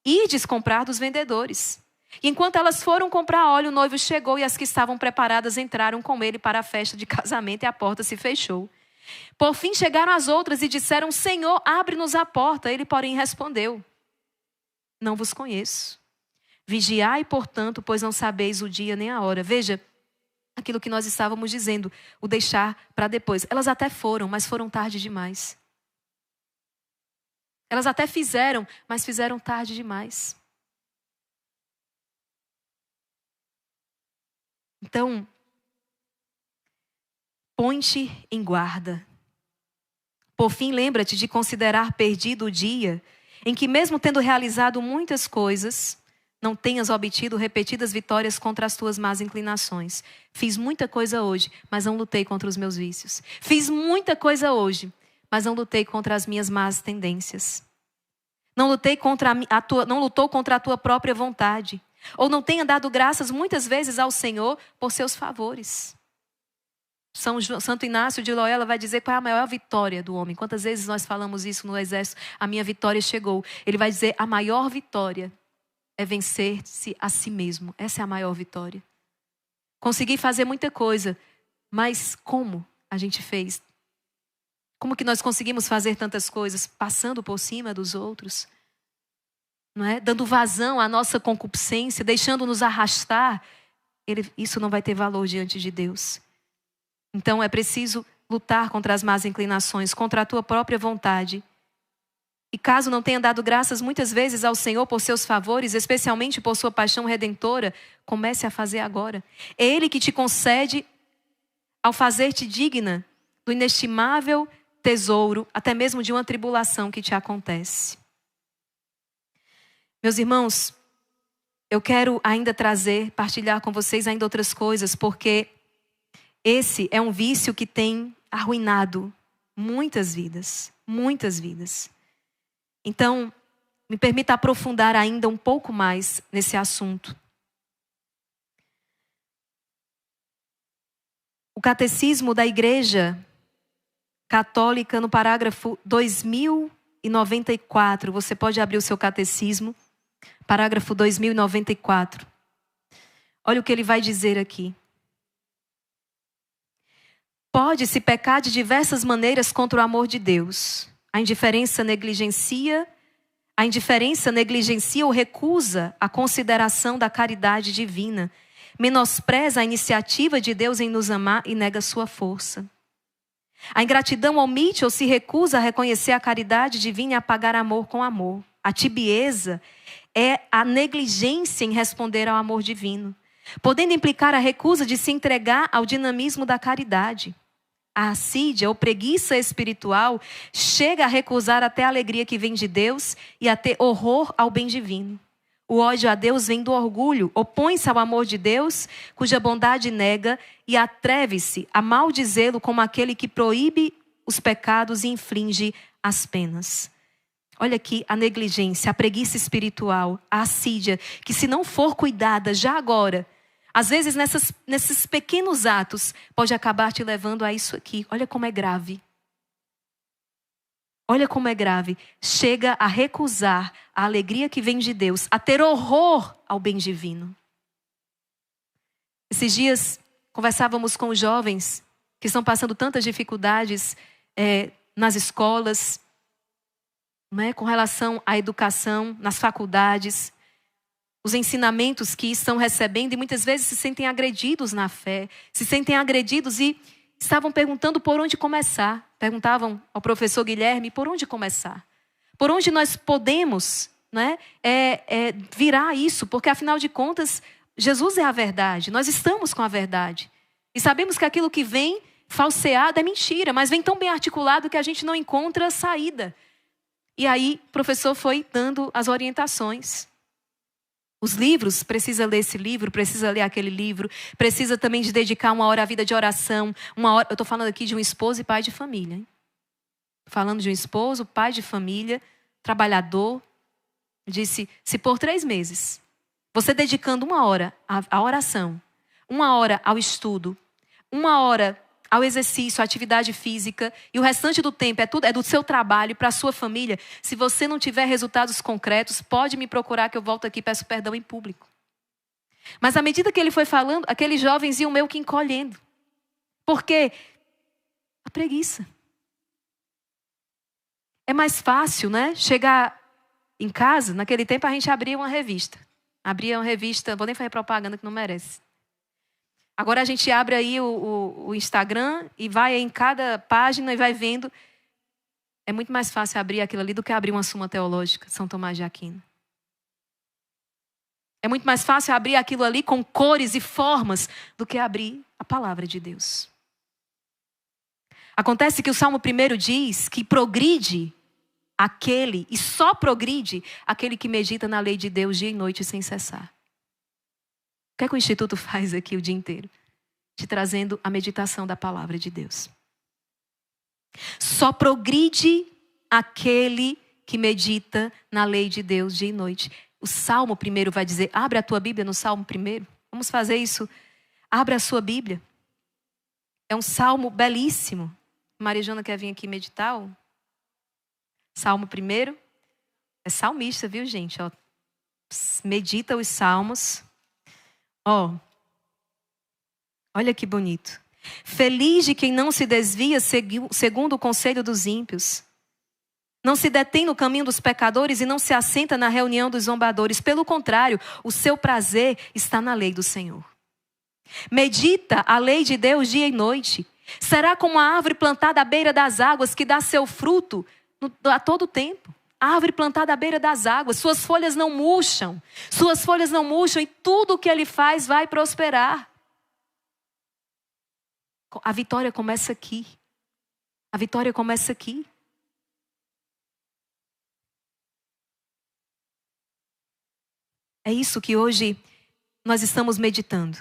Ides comprar dos vendedores. E enquanto elas foram comprar óleo, o noivo chegou e as que estavam preparadas entraram com ele para a festa de casamento e a porta se fechou. Por fim chegaram as outras e disseram: Senhor, abre-nos a porta. Ele, porém, respondeu: não vos conheço. Vigiai, portanto, pois não sabeis o dia nem a hora. Veja, aquilo que nós estávamos dizendo, o deixar para depois. Elas até foram, mas foram tarde demais. Elas até fizeram, mas fizeram tarde demais. Então, põe-te em guarda. Por fim, lembra-te de considerar perdido o dia em que, mesmo tendo realizado muitas coisas, não tenhas obtido repetidas vitórias contra as tuas más inclinações. Fiz muita coisa hoje, mas não lutei contra os meus vícios. Fiz muita coisa hoje, mas não lutei contra as minhas más tendências. Não lutou contra a tua própria vontade. Ou não tenha dado graças muitas vezes ao Senhor por seus favores. Santo Inácio de Loyola vai dizer qual é a maior vitória do homem. Quantas vezes nós falamos isso no exército? A minha vitória chegou. Ele vai dizer: a maior vitória é vencer-se a si mesmo. Essa é a maior vitória. Consegui fazer muita coisa, mas como a gente fez? Como que nós conseguimos fazer tantas coisas? Passando por cima dos outros, não é? Dando vazão à nossa concupiscência, deixando-nos arrastar. Isso não vai ter valor diante de Deus. Então é preciso lutar contra as más inclinações, contra a tua própria vontade. E caso não tenha dado graças muitas vezes ao Senhor por seus favores, especialmente por sua paixão redentora, comece a fazer agora. É Ele que te concede ao fazer-te digna do inestimável tesouro, até mesmo de uma tribulação que te acontece. Meus irmãos, eu quero ainda partilhar com vocês ainda outras coisas, porque esse é um vício que tem arruinado muitas vidas, muitas vidas. Então, me permita aprofundar ainda um pouco mais nesse assunto. O Catecismo da Igreja Católica, no parágrafo 2094, você pode abrir o seu catecismo, parágrafo 2094. Olha o que ele vai dizer aqui. Pode-se pecar de diversas maneiras contra o amor de Deus. A indiferença negligencia ou recusa a consideração da caridade divina, menospreza a iniciativa de Deus em nos amar e nega sua força. A ingratidão omite ou se recusa a reconhecer a caridade divina e a pagar amor com amor. A tibieza é a negligência em responder ao amor divino, podendo implicar a recusa de se entregar ao dinamismo da caridade. A assídia ou preguiça espiritual chega a recusar até a alegria que vem de Deus e a ter horror ao bem divino. O ódio a Deus vem do orgulho, opõe-se ao amor de Deus, cuja bondade nega, e atreve-se a maldizê-lo como aquele que proíbe os pecados e inflige as penas. Olha aqui a negligência, a preguiça espiritual, a assídia, que se não for cuidada já agora, às vezes nesses pequenos atos, pode acabar te levando a isso aqui. Olha como é grave. Olha como é grave. Chega a recusar a alegria que vem de Deus, a ter horror ao bem divino. Esses dias, conversávamos com os jovens que estão passando tantas dificuldades nas escolas, né, com relação à educação, nas faculdades, os ensinamentos que estão recebendo e muitas vezes se sentem agredidos na fé, se sentem agredidos e estavam perguntando por onde começar. Perguntavam ao professor Guilherme por onde começar. Por onde nós podemos, né, virar isso, porque afinal de contas, Jesus é a verdade, nós estamos com a verdade. E sabemos que aquilo que vem falseado é mentira, mas vem tão bem articulado que a gente não encontra saída. E aí o professor foi dando as orientações. Os livros, precisa ler esse livro, precisa ler aquele livro, precisa também de dedicar uma hora à vida de oração. Eu estou falando aqui de um esposo e pai de família. Hein? Falando de um esposo, pai de família, trabalhador. Disse, se por 3 meses, você dedicando 1 hora à oração, 1 hora ao estudo, 1 hora ao exercício, à atividade física, e o restante do tempo é do seu trabalho para a sua família. Se você não tiver resultados concretos, pode me procurar que eu volto aqui e peço perdão em público. Mas à medida que ele foi falando, aqueles jovens iam meio que encolhendo. Por quê? A preguiça. É mais fácil, né? Chegar em casa, naquele tempo a gente abria uma revista. Não vou nem fazer propaganda que não merece. Agora a gente abre aí o Instagram e vai em cada página e vai vendo. É muito mais fácil abrir aquilo ali do que abrir uma Suma Teológica, São Tomás de Aquino. É muito mais fácil abrir aquilo ali com cores e formas do que abrir a palavra de Deus. Acontece que o Salmo 1 diz que progride aquele, e só progride aquele que medita na lei de Deus dia e noite sem cessar. O que é que o Instituto faz aqui o dia inteiro? Te trazendo a meditação da palavra de Deus. Só progride aquele que medita na lei de Deus dia e noite. O Salmo 1 vai dizer, abre a tua Bíblia no Salmo 1. Vamos fazer isso. Abre a sua Bíblia. É um salmo belíssimo. Maria Jona quer vir aqui meditar? Ó. Salmo 1. É salmista, viu, gente? Ó, medita os salmos. Ó, olha que bonito. Feliz de quem não se desvia segundo o conselho dos ímpios. Não se detém no caminho dos pecadores e não se assenta na reunião dos zombadores. Pelo contrário, o seu prazer está na lei do Senhor. Medita a lei de Deus dia e noite. Será como a árvore plantada à beira das águas que dá seu fruto a todo tempo. A árvore plantada à beira das águas, suas folhas não murcham. Suas folhas não murcham e tudo o que ele faz vai prosperar. A vitória começa aqui. A vitória começa aqui. É isso que hoje nós estamos meditando.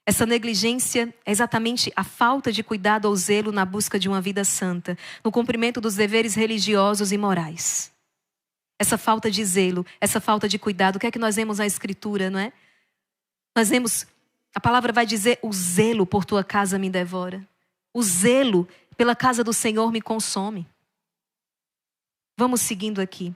Essa negligência é exatamente a falta de cuidado ou zelo na busca de uma vida santa, no cumprimento dos deveres religiosos e morais. Essa falta de zelo, essa falta de cuidado, o que é que nós vemos na Escritura, não é? Nós vemos, a palavra vai dizer, o zelo por tua casa me devora. O zelo pela casa do Senhor me consome. Vamos seguindo aqui.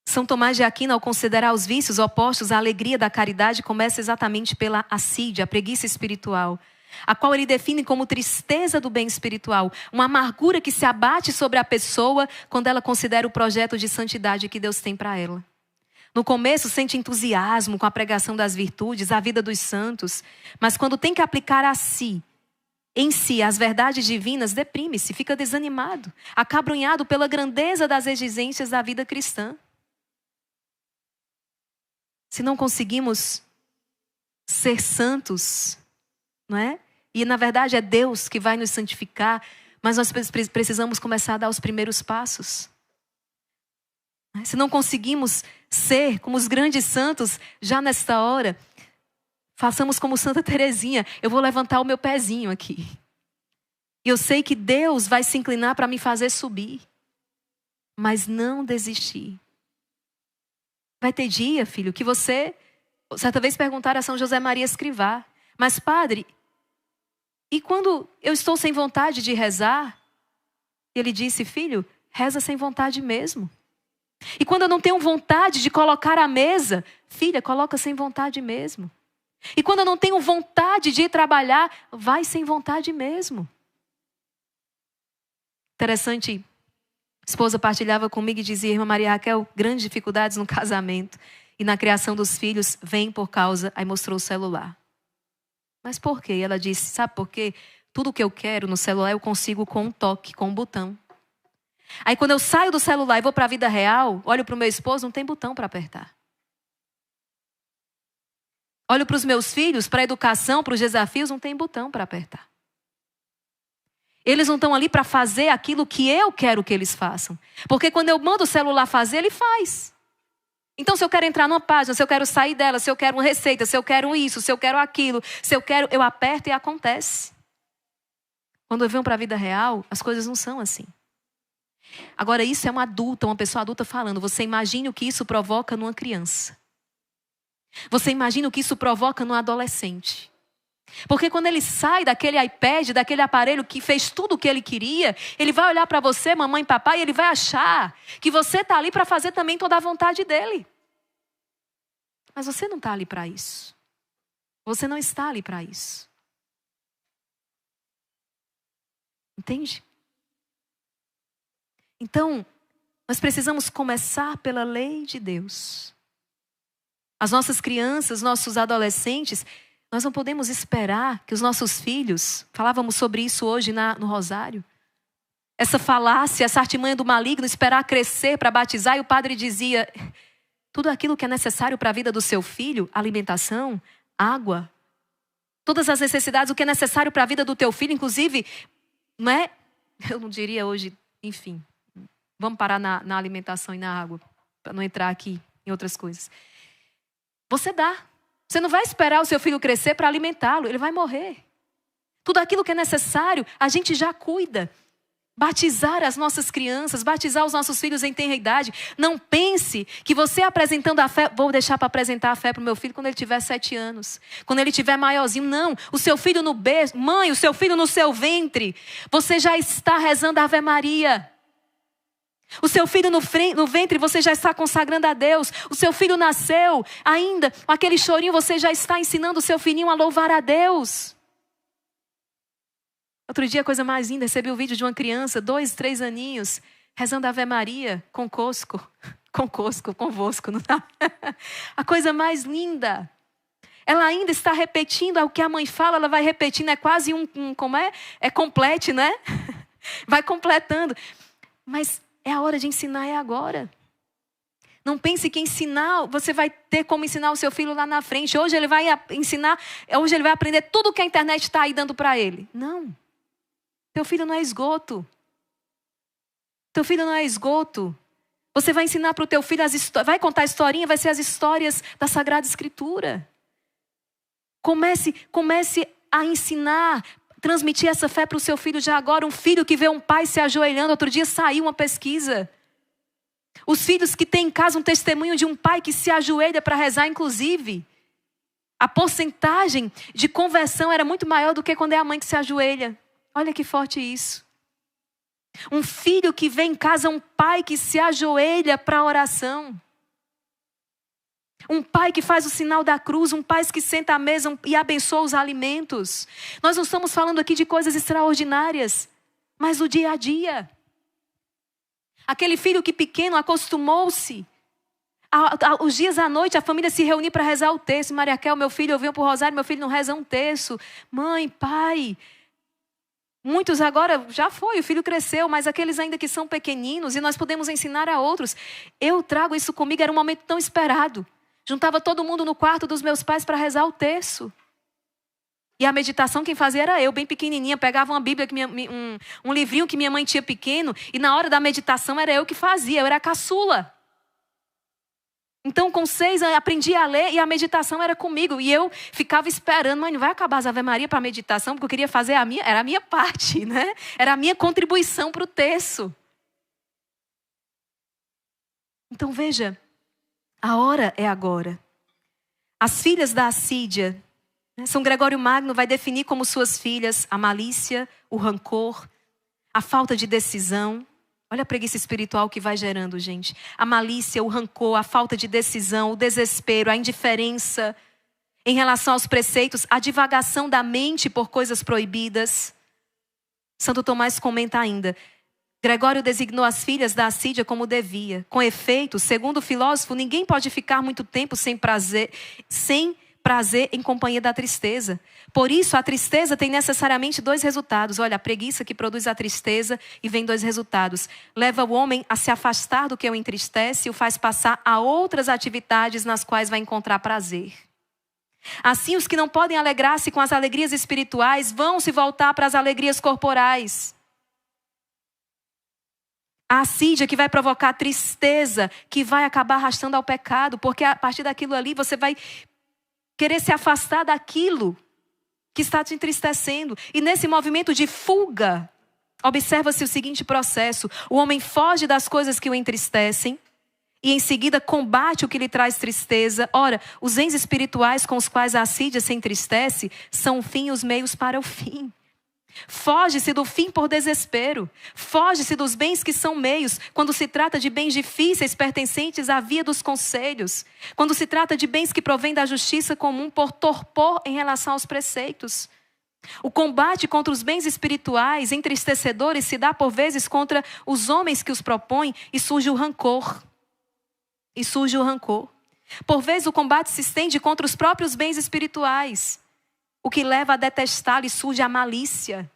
São Tomás de Aquino, ao considerar os vícios opostos à alegria da caridade, começa exatamente pela assídia, a preguiça espiritual, a qual ele define como tristeza do bem espiritual, uma amargura que se abate sobre a pessoa quando ela considera o projeto de santidade que Deus tem para ela. No começo sente entusiasmo com a pregação das virtudes, a vida dos santos, mas quando tem que aplicar em si as verdades divinas, deprime-se, fica desanimado, acabrunhado pela grandeza das exigências da vida cristã. Se não conseguimos ser santos, não é? E na verdade é Deus que vai nos santificar, mas nós precisamos começar a dar os primeiros passos. Se não conseguimos ser como os grandes santos, já nesta hora, façamos como Santa Teresinha. Eu vou levantar o meu pezinho aqui. E eu sei que Deus vai se inclinar para me fazer subir. Mas não desistir. Vai ter dia, filho, que você... Certa vez perguntaram a São José Maria Escrivá. Mas padre, e quando eu estou sem vontade de rezar? Ele disse, filho, reza sem vontade mesmo. E quando eu não tenho vontade de colocar a mesa, filha, coloca sem vontade mesmo. E quando eu não tenho vontade de ir trabalhar, vai sem vontade mesmo. Interessante, a esposa partilhava comigo e dizia, irmã Maria Raquel, grandes dificuldades no casamento e na criação dos filhos vem por causa, aí mostrou o celular. Mas por quê? Ela disse, sabe por quê? Tudo que eu quero no celular eu consigo com um toque, com um botão. Aí quando eu saio do celular e vou para a vida real, olho para o meu esposo, não tem botão para apertar. Olho para os meus filhos, para a educação, para os desafios, não tem botão para apertar. Eles não estão ali para fazer aquilo que eu quero que eles façam. Porque quando eu mando o celular fazer, ele faz. Então se eu quero entrar numa página, se eu quero sair dela, se eu quero uma receita, se eu quero isso, se eu quero aquilo, se eu quero, eu aperto e acontece. Quando eu venho para a vida real, as coisas não são assim. Agora isso é uma pessoa adulta falando. Você imagina o que isso provoca numa criança. Você imagina o que isso provoca num adolescente. Porque quando ele sai daquele iPad, daquele aparelho que fez tudo o que ele queria, ele vai olhar para você, mamãe e papai, e ele vai achar que você está ali para fazer também toda a vontade dele. Mas você não está ali para isso. Você não está ali para isso. Entende? Então, nós precisamos começar pela lei de Deus. As nossas crianças, nossos adolescentes, nós não podemos esperar que os nossos filhos, falávamos sobre isso hoje no Rosário, essa falácia, essa artimanha do maligno, esperar crescer para batizar, e o padre dizia, tudo aquilo que é necessário para a vida do seu filho, alimentação, água, todas as necessidades, o que é necessário para a vida do teu filho, inclusive, não é, eu não diria hoje, enfim, vamos parar na alimentação e na água, para não entrar aqui em outras coisas. Você dá. Você não vai esperar o seu filho crescer para alimentá-lo. Ele vai morrer. Tudo aquilo que é necessário, a gente já cuida. Batizar as nossas crianças, batizar os nossos filhos em tenra idade. Não pense que você apresentando a fé, vou deixar para apresentar a fé para o meu filho quando ele tiver 7 anos. Quando ele tiver maiorzinho. Não, o seu filho no berço, mãe, o seu filho no seu ventre. Você já está rezando a Ave Maria. O seu filho no ventre, você já está consagrando a Deus. O seu filho nasceu, ainda, com aquele chorinho, você já está ensinando o seu filhinho a louvar a Deus. Outro dia, a coisa mais linda, recebi um vídeo de uma criança, 2, 3 aninhos, rezando a Ave Maria, convosco. Não dá? A coisa mais linda. Ela ainda está repetindo o que a mãe fala, ela vai repetindo, é quase como é? É complete, né? Vai completando. Mas é a hora de ensinar, é agora. Não pense que ensinar, você vai ter como ensinar o seu filho lá na frente. Hoje ele vai aprender tudo que a internet está aí dando para ele. Não. Teu filho não é esgoto. Teu filho não é esgoto. Você vai ensinar para o teu filho vai contar a historinha, vai ser as histórias da Sagrada Escritura. Comece a ensinar, transmitir essa fé para o seu filho já agora. Um filho que vê um pai se ajoelhando. Outro dia saiu uma pesquisa. Os filhos que têm em casa um testemunho de um pai que se ajoelha para rezar, inclusive. A porcentagem de conversão era muito maior do que quando é a mãe que se ajoelha. Olha que forte isso. Um filho que vê em casa um pai que se ajoelha para a oração. Um pai que faz o sinal da cruz, um pai que senta à mesa e abençoa os alimentos. Nós não estamos falando aqui de coisas extraordinárias, mas do dia a dia. Aquele filho que pequeno acostumou-se. Os dias à noite a família se reunia para rezar o terço. Maria Kel, meu filho, eu venho para o rosário, meu filho não reza um terço. Mãe, pai. Muitos agora, já foi, o filho cresceu, mas aqueles ainda que são pequeninos e nós podemos ensinar a outros. Eu trago isso comigo, era um momento tão esperado. Juntava todo mundo no quarto dos meus pais para rezar o terço. E a meditação quem fazia era eu, bem pequenininha. Pegava uma Bíblia, um livrinho que minha mãe tinha pequeno. E na hora da meditação era eu que fazia, eu era a caçula. Então com 6 anos aprendi a ler e a meditação era comigo. E eu ficava esperando, mãe, não vai acabar as Ave Maria para a meditação? Porque eu queria fazer era a minha parte, né? Era a minha contribuição para o terço. Então veja, a hora é agora. As filhas da assídia, São Gregório Magno vai definir como suas filhas a malícia, o rancor, a falta de decisão. Olha a preguiça espiritual que vai gerando, gente. A malícia, o rancor, a falta de decisão, o desespero, a indiferença em relação aos preceitos, a divagação da mente por coisas proibidas. Santo Tomás comenta ainda: Gregório designou as filhas da assídia como devia. Com efeito, segundo o filósofo, ninguém pode ficar muito tempo sem prazer em companhia da tristeza. Por isso, a tristeza tem necessariamente 2 resultados. Olha, a preguiça que produz a tristeza e vem 2 resultados. Leva o homem a se afastar do que o entristece e o faz passar a outras atividades nas quais vai encontrar prazer. Assim, os que não podem alegrar-se com as alegrias espirituais vão se voltar para as alegrias corporais. A assídia que vai provocar tristeza, que vai acabar arrastando ao pecado, porque a partir daquilo ali você vai querer se afastar daquilo que está te entristecendo. E nesse movimento de fuga, observa-se o seguinte processo: o homem foge das coisas que o entristecem e em seguida combate o que lhe traz tristeza. Ora, os bens espirituais com os quais a assídia se entristece são o fim e os meios para o fim. Foge-se do fim por desespero. Foge-se dos bens que são meios, quando se trata de bens difíceis pertencentes à via dos conselhos. Quando se trata de bens que provêm da justiça comum por torpor em relação aos preceitos. O combate contra os bens espirituais entristecedores se dá por vezes contra os homens que os propõem e surge o rancor. Por vezes o combate se estende contra os próprios bens espirituais, o que leva a detestá-lo e surge a malícia.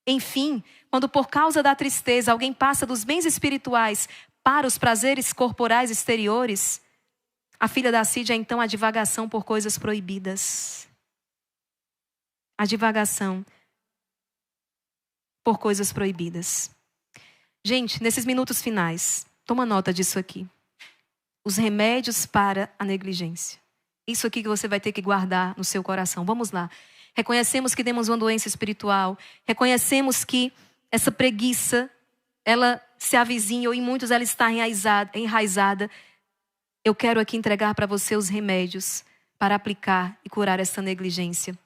Enfim, quando por causa da tristeza alguém passa dos bens espirituais para os prazeres corporais exteriores, a filha da assídia é então a divagação por coisas proibidas. A divagação por coisas proibidas. Gente, nesses minutos finais, toma nota disso aqui. Os remédios para a negligência. Isso aqui que você vai ter que guardar no seu coração. Vamos lá. Reconhecemos que temos uma doença espiritual. Reconhecemos que essa preguiça, ela se avizinha, ou em muitos ela está enraizada. Eu quero aqui entregar para você os remédios para aplicar e curar essa negligência.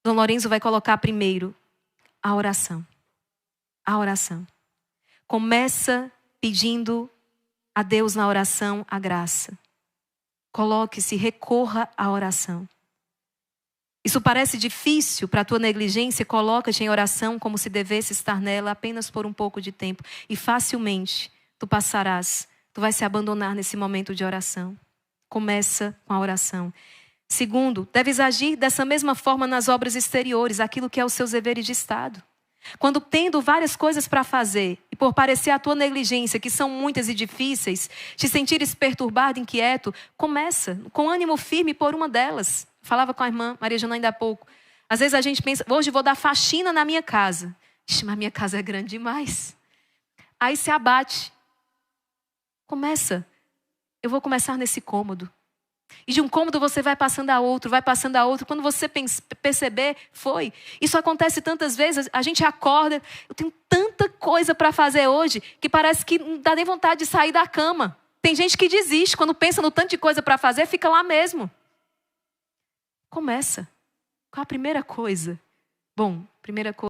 Dom Lorenzo vai colocar primeiro a oração. A oração. Começa pedindo a Deus na oração a graça. Coloque-se, recorra à oração. Isso parece difícil para a tua negligência? Coloca-te em oração como se devesse estar nela apenas por um pouco de tempo. E facilmente tu passarás, tu vais se abandonar nesse momento de oração. Começa com a oração. Segundo, deves agir dessa mesma forma nas obras exteriores, aquilo que é os seus deveres de Estado. Quando tendo várias coisas para fazer, e por parecer a tua negligência, que são muitas e difíceis, te sentires perturbado, inquieto, começa com ânimo firme por uma delas. Falava com a irmã Maria Jana ainda há pouco. Às vezes a gente pensa, hoje vou dar faxina na minha casa. Ixi, mas minha casa é grande demais. Aí se abate. Começa. Eu vou começar nesse cômodo. E de um cômodo você vai passando a outro, vai passando a outro. Quando você perceber, foi. Isso acontece tantas vezes, a gente acorda, eu tenho tanta coisa para fazer hoje, que parece que não dá nem vontade de sair da cama. Tem gente que desiste, quando pensa no tanto de coisa para fazer, fica lá mesmo. Começa. Qual a primeira coisa? Bom, primeira coisa.